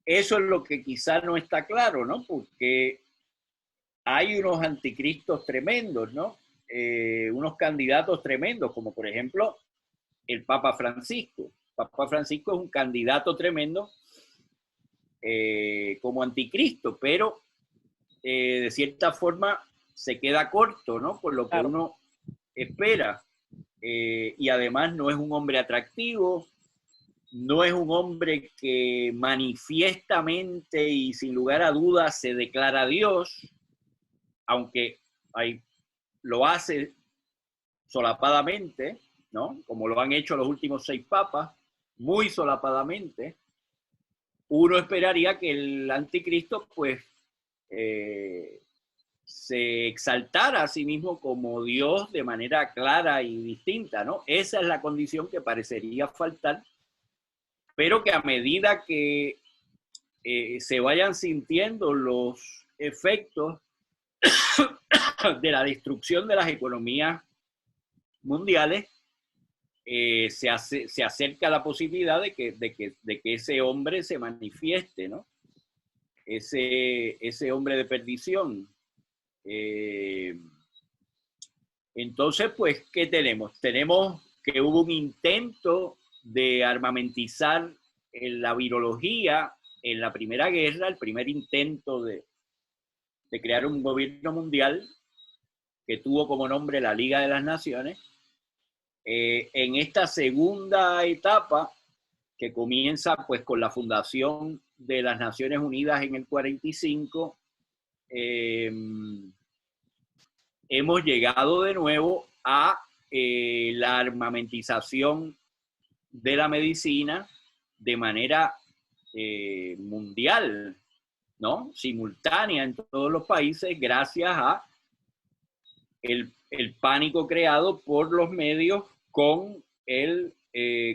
eso es lo que quizá no está claro, ¿no? Porque hay unos anticristos tremendos, ¿no? Unos candidatos tremendos, como por ejemplo el Papa Francisco. El Papa Francisco es un candidato tremendo como anticristo, pero de cierta forma se queda corto, ¿no? Por lo que uno espera. Y además no es un hombre atractivo, no es un hombre que manifiestamente y sin lugar a dudas se declara Dios, aunque lo hace solapadamente, ¿no? Como lo han hecho los últimos 6 papas, muy solapadamente. Uno esperaría que el anticristo, pues, se exaltara a sí mismo como Dios de manera clara y distinta, ¿no? Esa es la condición que parecería faltar, pero que a medida que se vayan sintiendo los efectos de la destrucción de las economías mundiales, se acerca la posibilidad de que ese hombre se manifieste, ¿no? Ese hombre de perdición. Entonces, pues, ¿qué tenemos? Tenemos que hubo un intento de armamentizar la virología en la Primera Guerra, el primer intento de crear un gobierno mundial que tuvo como nombre la Liga de las Naciones. En esta segunda etapa que comienza pues con la fundación de las Naciones Unidas en el 45, hemos llegado de nuevo a la armamentización de la medicina de manera mundial, ¿no? Simultánea en todos los países, gracias a el pánico creado por los medios con el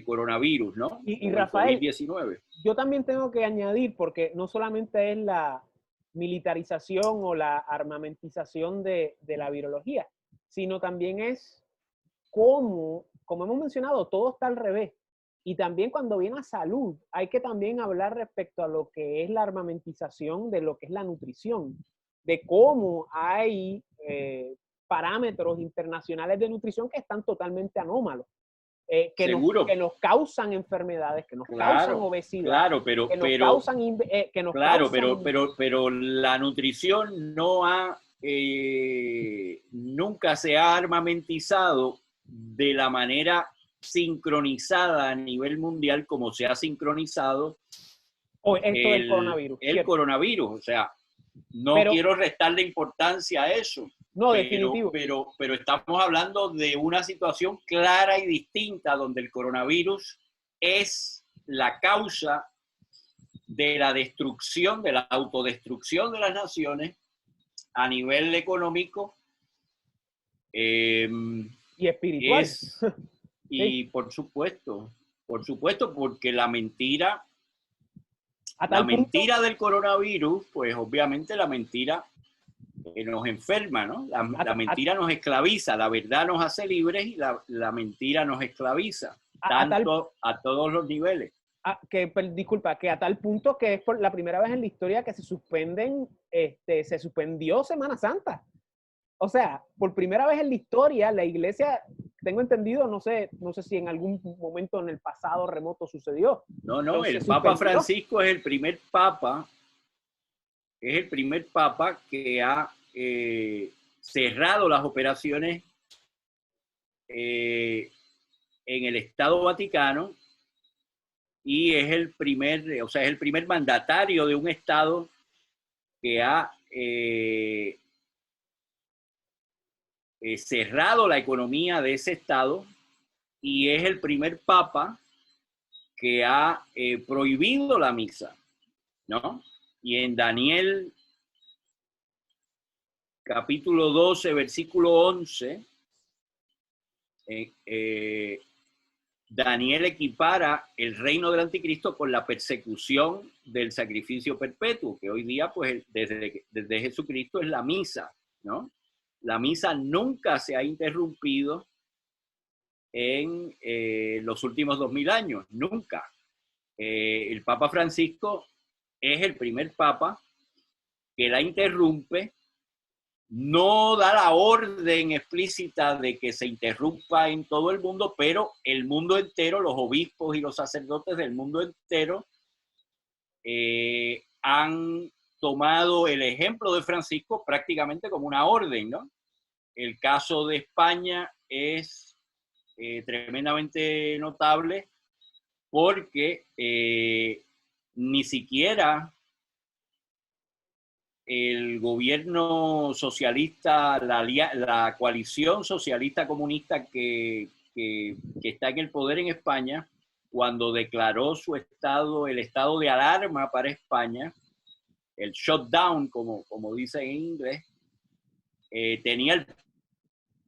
coronavirus, ¿no? Y Rafael, COVID-19. yo también tengo que añadir, porque no solamente es la militarización o la armamentización de la virología, sino también es cómo, como hemos mencionado, todo está al revés. Y también cuando viene a salud, hay que también hablar respecto a lo que es la armamentización de lo que es la nutrición, de cómo hay parámetros internacionales de nutrición que están totalmente anómalos. Que nos causan enfermedades, que nos causan obesidad, claro, pero la nutrición no ha nunca se ha armamentizado de la manera sincronizada a nivel mundial como se ha sincronizado el coronavirus. O sea, no quiero restarle importancia a eso. No, definitivo. Pero estamos hablando de una situación clara y distinta donde el coronavirus es la causa de la destrucción, de la autodestrucción de las naciones a nivel económico y espiritual. Y por supuesto, porque la mentira del coronavirus, pues obviamente la mentira nos enferma, ¿no? La mentira nos esclaviza, la verdad nos hace libres y la mentira nos esclaviza, a todos los niveles. Disculpa, que a tal punto que es por la primera vez en la historia que se suspendió Semana Santa. O sea, por primera vez en la historia, la iglesia, tengo entendido, no sé si en algún momento en el pasado remoto sucedió. No, el Papa Francisco es el primer papa que ha cerrado las operaciones en el Estado Vaticano y es el primer mandatario de un Estado que ha cerrado la economía de ese Estado y es el primer papa que ha prohibido la misa, ¿no? Y en Daniel capítulo 12, versículo 11, Daniel equipara el reino del anticristo con la persecución del sacrificio perpetuo, que hoy día, pues, desde Jesucristo es la misa, ¿no? La misa nunca se ha interrumpido en los últimos 2000 años, nunca. El Papa Francisco es el primer papa que la interrumpe, no da la orden explícita de que se interrumpa en todo el mundo, pero el mundo entero, los obispos y los sacerdotes del mundo entero han tomado el ejemplo de Francisco prácticamente como una orden, ¿no? El caso de España es tremendamente notable porque ni siquiera el gobierno socialista, la coalición socialista comunista que está en el poder en España, cuando declaró el estado de alarma para España, el shutdown, como dice en inglés, tenía el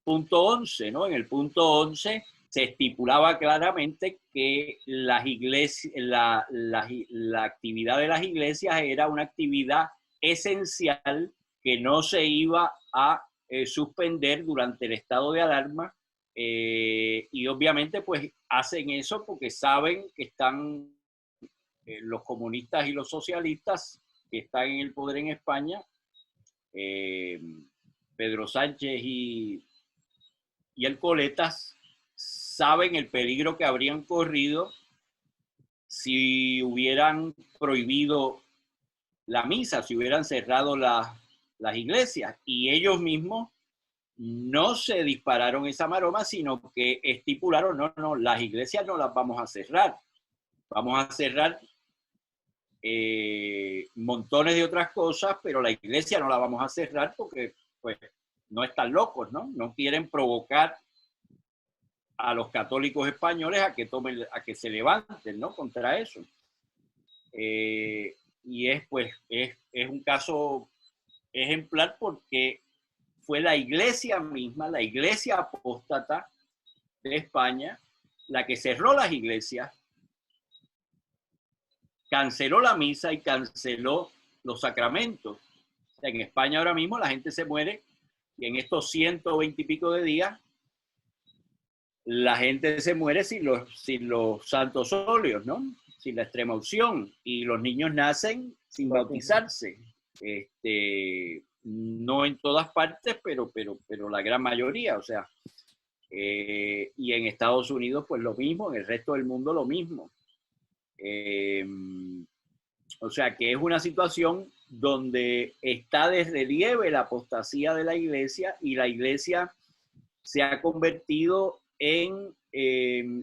punto 11, ¿no? En el punto 11 se estipulaba claramente que las iglesias, la actividad de las iglesias era una actividad esencial que no se iba a suspender durante el estado de alarma y obviamente pues hacen eso porque saben que están los comunistas y los socialistas que están en el poder en España, Pedro Sánchez y el Coletas, saben el peligro que habrían corrido si hubieran prohibido la misa, si hubieran cerrado las iglesias. Y ellos mismos no se dispararon esa maroma, sino que estipularon, no, las iglesias no las vamos a cerrar. vamos a cerrar montones de otras cosas, pero la iglesia no la vamos a cerrar porque pues no están locos, ¿no? No quieren provocar a los católicos españoles a que se levanten, ¿no? Contra eso. Y es un caso ejemplar porque fue la iglesia misma, la iglesia apóstata de España, la que cerró las iglesias, canceló la misa y canceló los sacramentos. O sea, en España ahora mismo la gente se muere y en estos 120 y pico de días la gente se muere sin los santos óleos, ¿no? Sin la extrema unción, y los niños nacen sin bautizarse. No en todas partes, pero la gran mayoría, o sea, y en Estados Unidos pues lo mismo, en el resto del mundo lo mismo. O sea que es una situación donde está de relieve la apostasía de la iglesia, y la iglesia se ha convertido en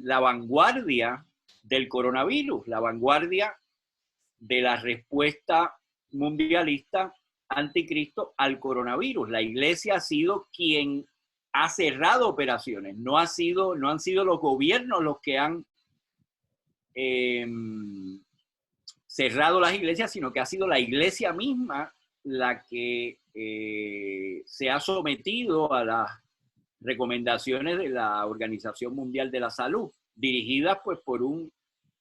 la vanguardia del coronavirus, la vanguardia de la respuesta mundialista anticristo al coronavirus. La iglesia ha sido quien ha cerrado operaciones, no han sido los gobiernos los que han cerrado las iglesias, sino que ha sido la iglesia misma la que se ha sometido a las recomendaciones de la Organización Mundial de la Salud, dirigidas pues por un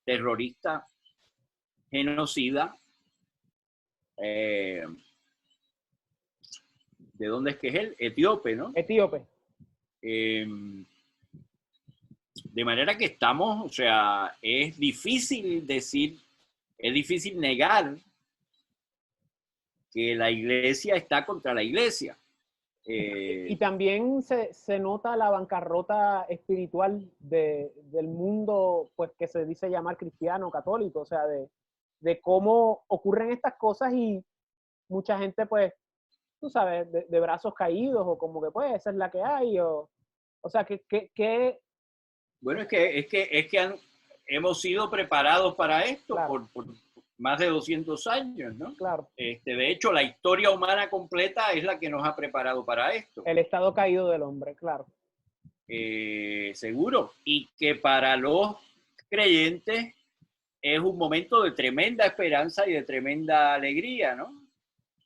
terrorista genocida. ¿De dónde es que es él? Etíope, ¿no? Etíope. De manera que estamos, o sea, es difícil negar que la iglesia está contra la iglesia. Y también se nota la bancarrota espiritual del mundo, pues que se dice llamar cristiano, católico, o sea, de cómo ocurren estas cosas y mucha gente, pues, tú sabes, de brazos caídos, o como que pues esa es la que hay, o sea, que... Bueno, es que hemos sido preparados para esto, claro, por más de 200 años, ¿no? Claro. De hecho, la historia humana completa es la que nos ha preparado para esto. El estado caído del hombre, claro. Seguro. Y que para los creyentes es un momento de tremenda esperanza y de tremenda alegría, ¿no?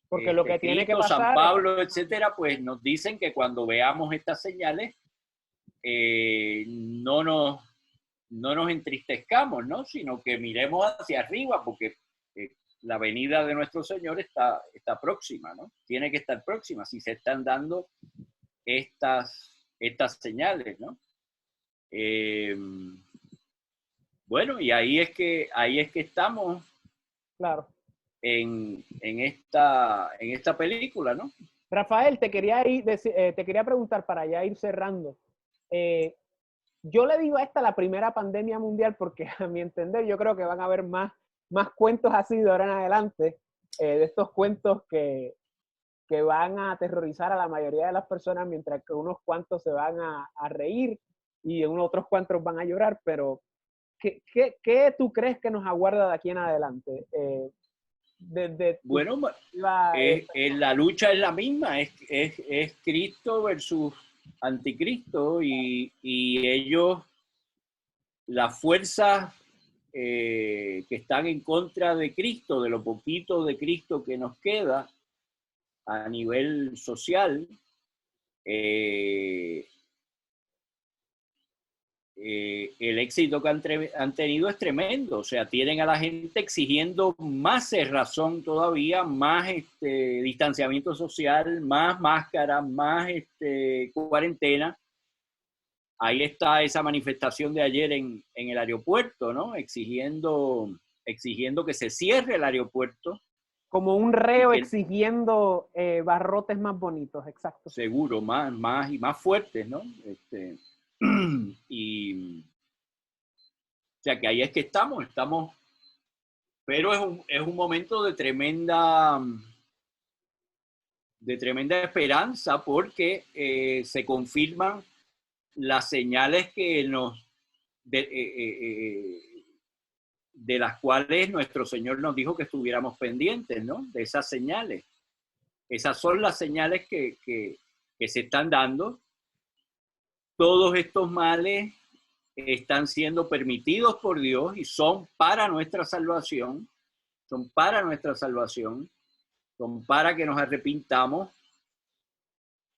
Porque lo que tiene que Cristo, pasar... San Pablo, etcétera, pues nos dicen que cuando veamos estas señales, no nos entristezcamos, ¿no? Sino que miremos hacia arriba, porque la venida de nuestro Señor está próxima, ¿no? Tiene que estar próxima si se están dando estas señales, ¿no? Bueno, y ahí es que estamos, claro, en esta película, ¿no? Rafael, te quería preguntar para ya ir cerrando. Yo le digo a esta la primera pandemia mundial porque, a mi entender, yo creo que van a haber más cuentos así de ahora en adelante, de estos cuentos que van a aterrorizar a la mayoría de las personas, mientras que unos cuantos se van a reír y otros cuantos van a llorar. Pero ¿qué tú crees que nos aguarda de aquí en adelante? Bueno, la lucha es la misma, es Cristo versus anticristo, y ellos, las fuerzas que están en contra de Cristo, de lo poquito de Cristo que nos queda a nivel social, el éxito que han tenido es tremendo. O sea, tienen a la gente exigiendo más cerrazón todavía, más distanciamiento social, más máscaras, más cuarentena. Ahí está esa manifestación de ayer en el aeropuerto, ¿no? Exigiendo que se cierre el aeropuerto. Como un reo exigiendo barrotes más bonitos, exacto. Seguro, más y más fuertes, ¿no? Y o sea que ahí es que estamos, pero es un momento de tremenda esperanza, porque se confirman las señales que de las cuales nuestro Señor nos dijo que estuviéramos pendientes, ¿no? De esas señales. Esas son las señales que se están dando. Todos estos males están siendo permitidos por Dios y son para nuestra salvación, son para nuestra salvación, son para que nos arrepintamos.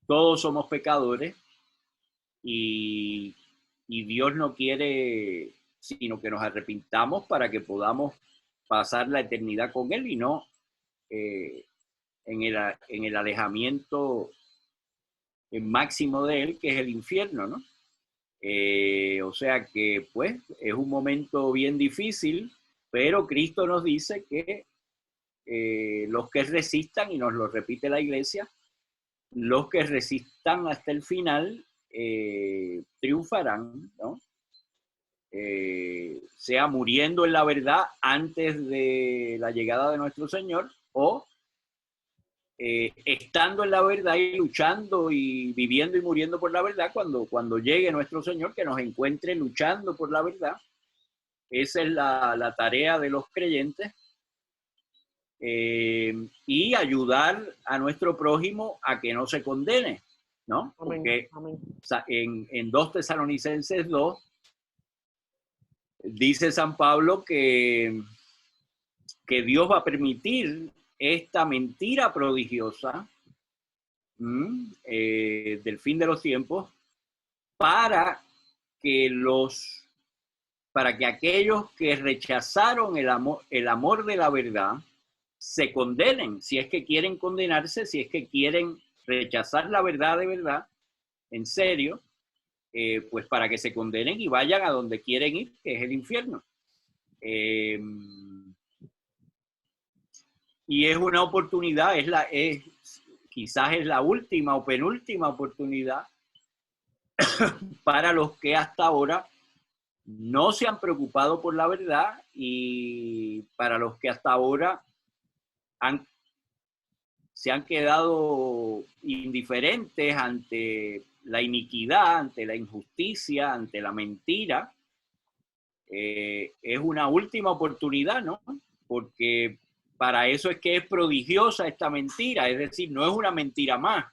Todos somos pecadores y Dios no quiere sino que nos arrepintamos para que podamos pasar la eternidad con Él y no en el alejamiento máximo de Él, que es el infierno, ¿no? O sea que, pues, es un momento bien difícil, pero Cristo nos dice que los que resistan, y nos lo repite la Iglesia, los que resistan hasta el final triunfarán, ¿no? Sea muriendo en la verdad antes de la llegada de nuestro Señor o estando en la verdad y luchando y viviendo y muriendo por la verdad cuando llegue nuestro Señor, que nos encuentre luchando por la verdad. Esa es la tarea de los creyentes, y ayudar a nuestro prójimo a que no se condene, ¿no? Porque en 2 Tesalonicenses 2 dice San Pablo que Dios va a permitir esta mentira prodigiosa del fin de los tiempos para que aquellos que rechazaron el amor de la verdad se condenen, si es que quieren condenarse, si es que quieren rechazar la verdad de verdad, en serio, pues para que se condenen y vayan a donde quieren ir, que es el infierno. Y es una oportunidad, quizás es la última o penúltima oportunidad para los que hasta ahora no se han preocupado por la verdad y para los que hasta ahora se han quedado indiferentes ante la iniquidad, ante la injusticia, ante la mentira. Es una última oportunidad, ¿no? Porque para eso es que es prodigiosa esta mentira, es decir, no es una mentira más.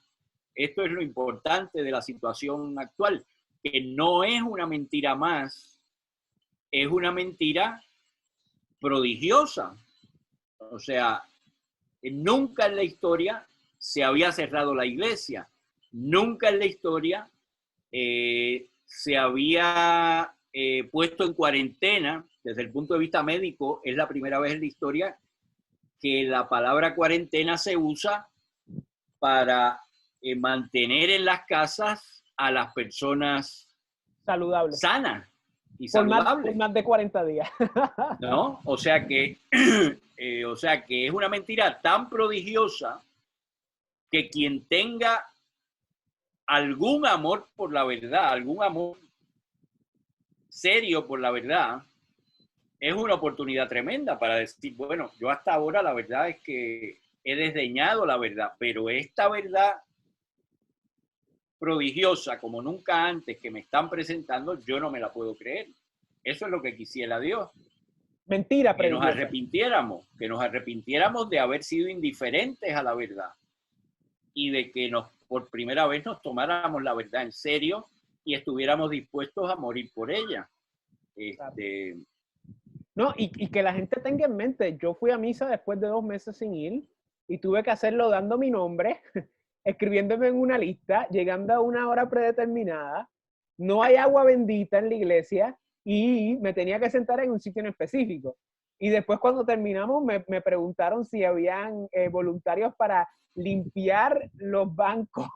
Esto es lo importante de la situación actual, que no es una mentira más, es una mentira prodigiosa. O sea, nunca en la historia se había cerrado la iglesia, nunca en la historia se había puesto en cuarentena. Desde el punto de vista médico, es la primera vez en la historia que la palabra cuarentena se usa para mantener en las casas a las personas saludables, sanas y saludables. Por más de 40 días. ¿No? O sea que es una mentira tan prodigiosa que quien tenga algún amor por la verdad, algún amor serio por la verdad, es una oportunidad tremenda para decir, bueno, yo hasta ahora la verdad es que he desdeñado la verdad, pero esta verdad prodigiosa como nunca antes que me están presentando, yo no me la puedo creer. Eso es lo que quisiera Dios. Mentira, que nos arrepintiéramos de haber sido indiferentes a la verdad y de que por primera vez nos tomáramos la verdad en serio y estuviéramos dispuestos a morir por ella. No, y que la gente tenga en mente, yo fui a misa después de 2 meses sin ir y tuve que hacerlo dando mi nombre, escribiéndome en una lista, llegando a una hora predeterminada, no hay agua bendita en la iglesia y me tenía que sentar en un sitio en específico. Y después cuando terminamos me preguntaron si habían voluntarios para limpiar los bancos.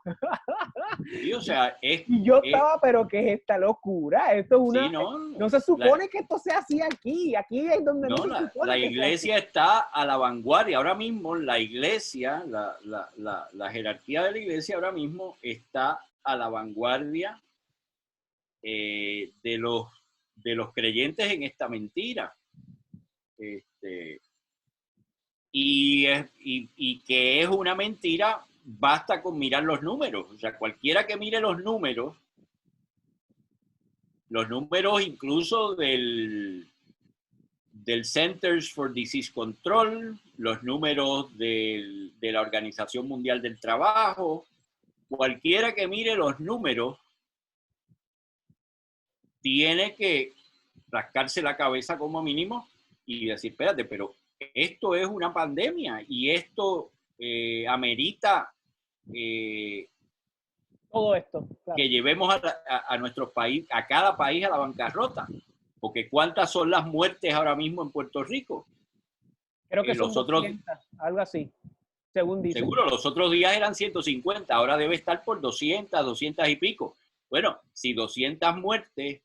Sí, o sea, y yo estaba, pero ¿qué es esta locura? Esto es una... Sí, no se supone que esto sea así aquí. Aquí es donde no se supone. La iglesia está a la vanguardia. Ahora mismo la iglesia, la jerarquía de la iglesia ahora mismo está a la vanguardia de los creyentes en esta mentira. Y que es una mentira, basta con mirar los números. O sea, cualquiera que mire los números incluso del Centers for Disease Control, los números de la Organización Mundial del Trabajo. Cualquiera que mire los números tiene que rascarse la cabeza como mínimo y decir, espérate, pero esto es una pandemia y esto amerita todo esto, claro. que llevemos a nuestro país, a cada país a la bancarrota. Porque ¿cuántas son las muertes ahora mismo en Puerto Rico? Creo que son los otros, 200, algo así, según dicen. seguro, los otros días eran 150, ahora debe estar por 200, 200 y pico. Bueno, si 200 muertes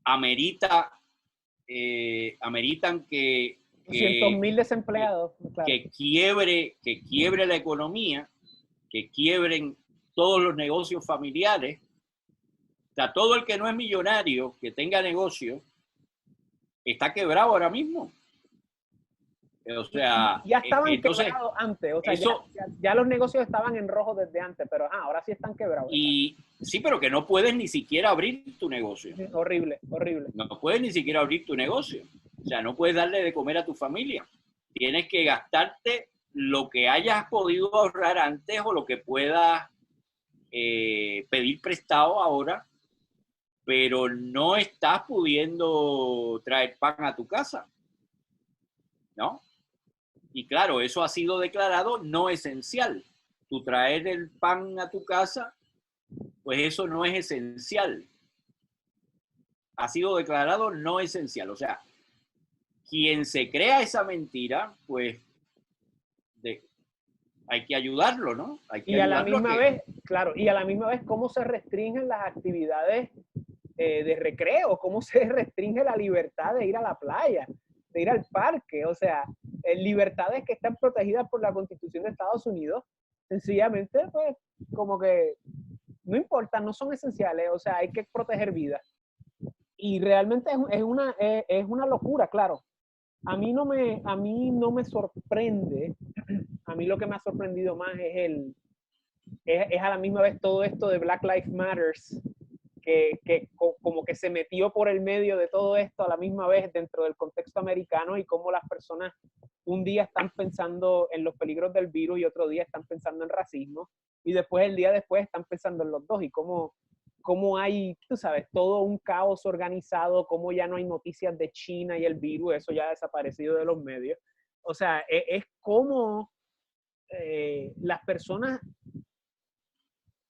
ameritan que 200.000 desempleados, claro. que quiebre la economía, que quiebren todos los negocios familiares. O sea, todo el que no es millonario, que tenga negocio, está quebrado ahora mismo. O sea, ya estaban entonces, quebrados antes, o sea, eso, ya los negocios estaban en rojo desde antes, pero ahora sí están quebrados. Y sí, pero que no puedes ni siquiera abrir tu negocio. Horrible, horrible. No puedes ni siquiera abrir tu negocio. O sea, no puedes darle de comer a tu familia. Tienes que gastarte lo que hayas podido ahorrar antes o lo que puedas pedir prestado ahora, pero no estás pudiendo traer pan a tu casa, ¿no? Y claro, eso ha sido declarado no esencial. Tú traer el pan a tu casa, pues eso no es esencial. Ha sido declarado no esencial. O sea, quien se crea esa mentira, pues hay que ayudarlo, ¿no? Hay que y a la misma vez, claro, y a la misma vez, ¿cómo se restringen las actividades de recreo? ¿Cómo se restringe la libertad de ir a la playa, de ir al parque? O sea, libertades que están protegidas por la Constitución de Estados Unidos, sencillamente, pues, como que no importa, no son esenciales, o sea, hay que proteger vidas. Y realmente es una locura, claro. A mí no me sorprende, a mí lo que me ha sorprendido más es a la misma vez todo esto de Black Lives Matter, que como que se metió por el medio de todo esto a la misma vez dentro del contexto americano, y cómo las personas un día están pensando en los peligros del virus y otro día están pensando en racismo, y después el día después están pensando en los dos, y cómo hay, tú sabes, todo un caos organizado, cómo ya no hay noticias de China y el virus, eso ya ha desaparecido de los medios. O sea, es como las personas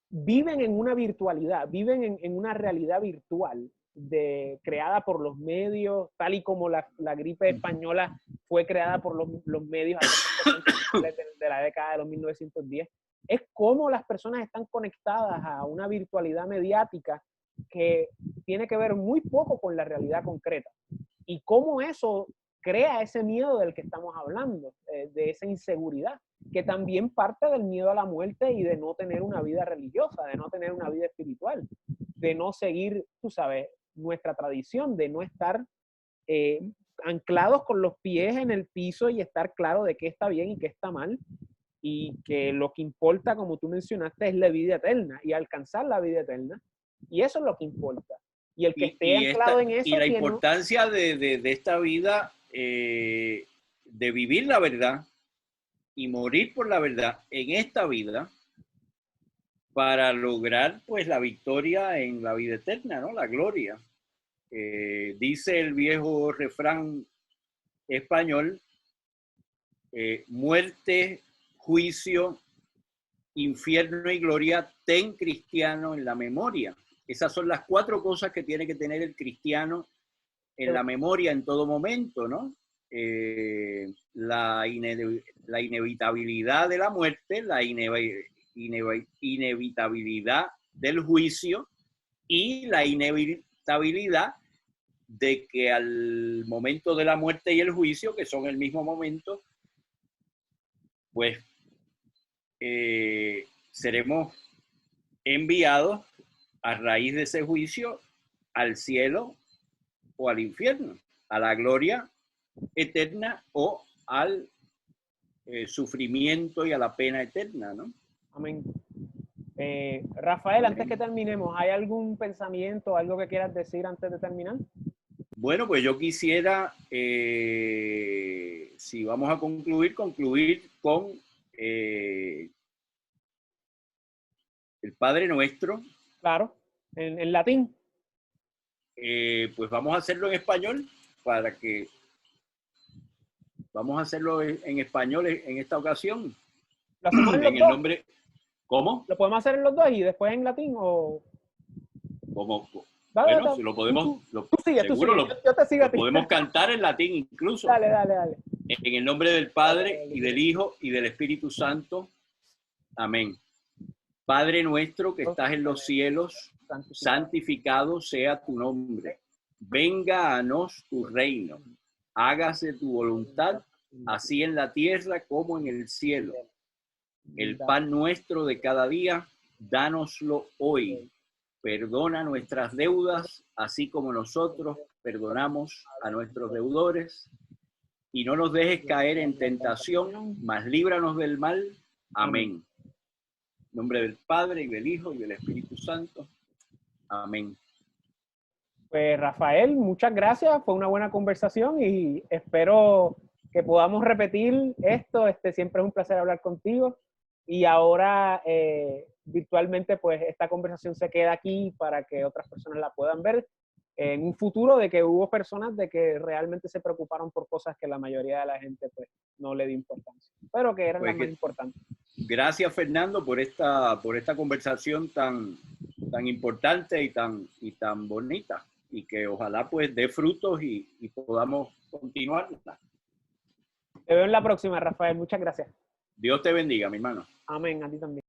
viven en una virtualidad, viven en una realidad virtual creada por los medios, tal y como la gripe española fue creada por los medios de la década de los 1910. Es como las personas están conectadas a una virtualidad mediática que tiene que ver muy poco con la realidad concreta. Y cómo eso crea ese miedo del que estamos hablando, de esa inseguridad, que también parte del miedo a la muerte y de no tener una vida religiosa, de no tener una vida espiritual, de no seguir, tú sabes, nuestra tradición, de no estar anclados con los pies en el piso y estar claro de qué está bien y qué está mal, y que lo que importa, como tú mencionaste, es la vida eterna y alcanzar la vida eterna, y eso es lo que importa. Y el que esté anclado en eso... Y la importancia de esta vida, de vivir la verdad y morir por la verdad en esta vida para lograr pues la victoria en la vida eterna, ¿no? La gloria. Dice el viejo refrán español, muerte, juicio, infierno y gloria, ten cristiano en la memoria. Esas son las 4 cosas que tiene que tener el cristiano en la memoria en todo momento, ¿no? La inevitabilidad de la muerte, la inevitabilidad del juicio y la inevitabilidad de que al momento de la muerte y el juicio, que son el mismo momento, pues seremos enviados a raíz de ese juicio al cielo o al infierno, a la gloria eterna o al sufrimiento y a la pena eterna, ¿no? Amén. Rafael, antes que terminemos, ¿hay algún pensamiento, algo que quieras decir antes de terminar? Bueno, pues yo quisiera, si vamos a concluir con el Padre Nuestro. Claro, en latín. Pues vamos a hacerlo en español para que vamos a hacerlo en español en esta ocasión. ¿Lo hacemos en los En el dos? nombre, ¿cómo? ¿Lo podemos hacer en los dos y después en latín o...? Como, Dale, bueno, dale. si lo podemos, Tú sigue, seguro yo te sigo a lo ti. podemos cantar en latín incluso. Dale, dale, dale. En el nombre del Padre y del Hijo y del Espíritu Santo. Amén. Padre nuestro que estás en los cielos, santificado sea tu nombre. Venga a nos tu reino. Hágase tu voluntad, así en la tierra como en el cielo. El pan nuestro de cada día, dánoslo hoy. Perdona nuestras deudas, así como nosotros perdonamos a nuestros deudores. Y no nos dejes caer en tentación, mas líbranos del mal. Amén. En nombre del Padre, y del Hijo, y del Espíritu Santo. Amén. Pues Rafael, muchas gracias. Fue una buena conversación y espero que podamos repetir esto. Siempre es un placer hablar contigo. Y ahora virtualmente, pues esta conversación se queda aquí para que otras personas la puedan ver en un futuro, de que hubo personas de que realmente se preocuparon por cosas que la mayoría de la gente pues no le dio importancia, pero que eran las más importantes. Gracias, Fernando, por esta conversación tan importante y tan bonita, y que ojalá pues dé frutos y podamos continuarla. Te veo en la próxima, Rafael. Muchas gracias. Dios te bendiga, mi hermano. Amén. A ti también.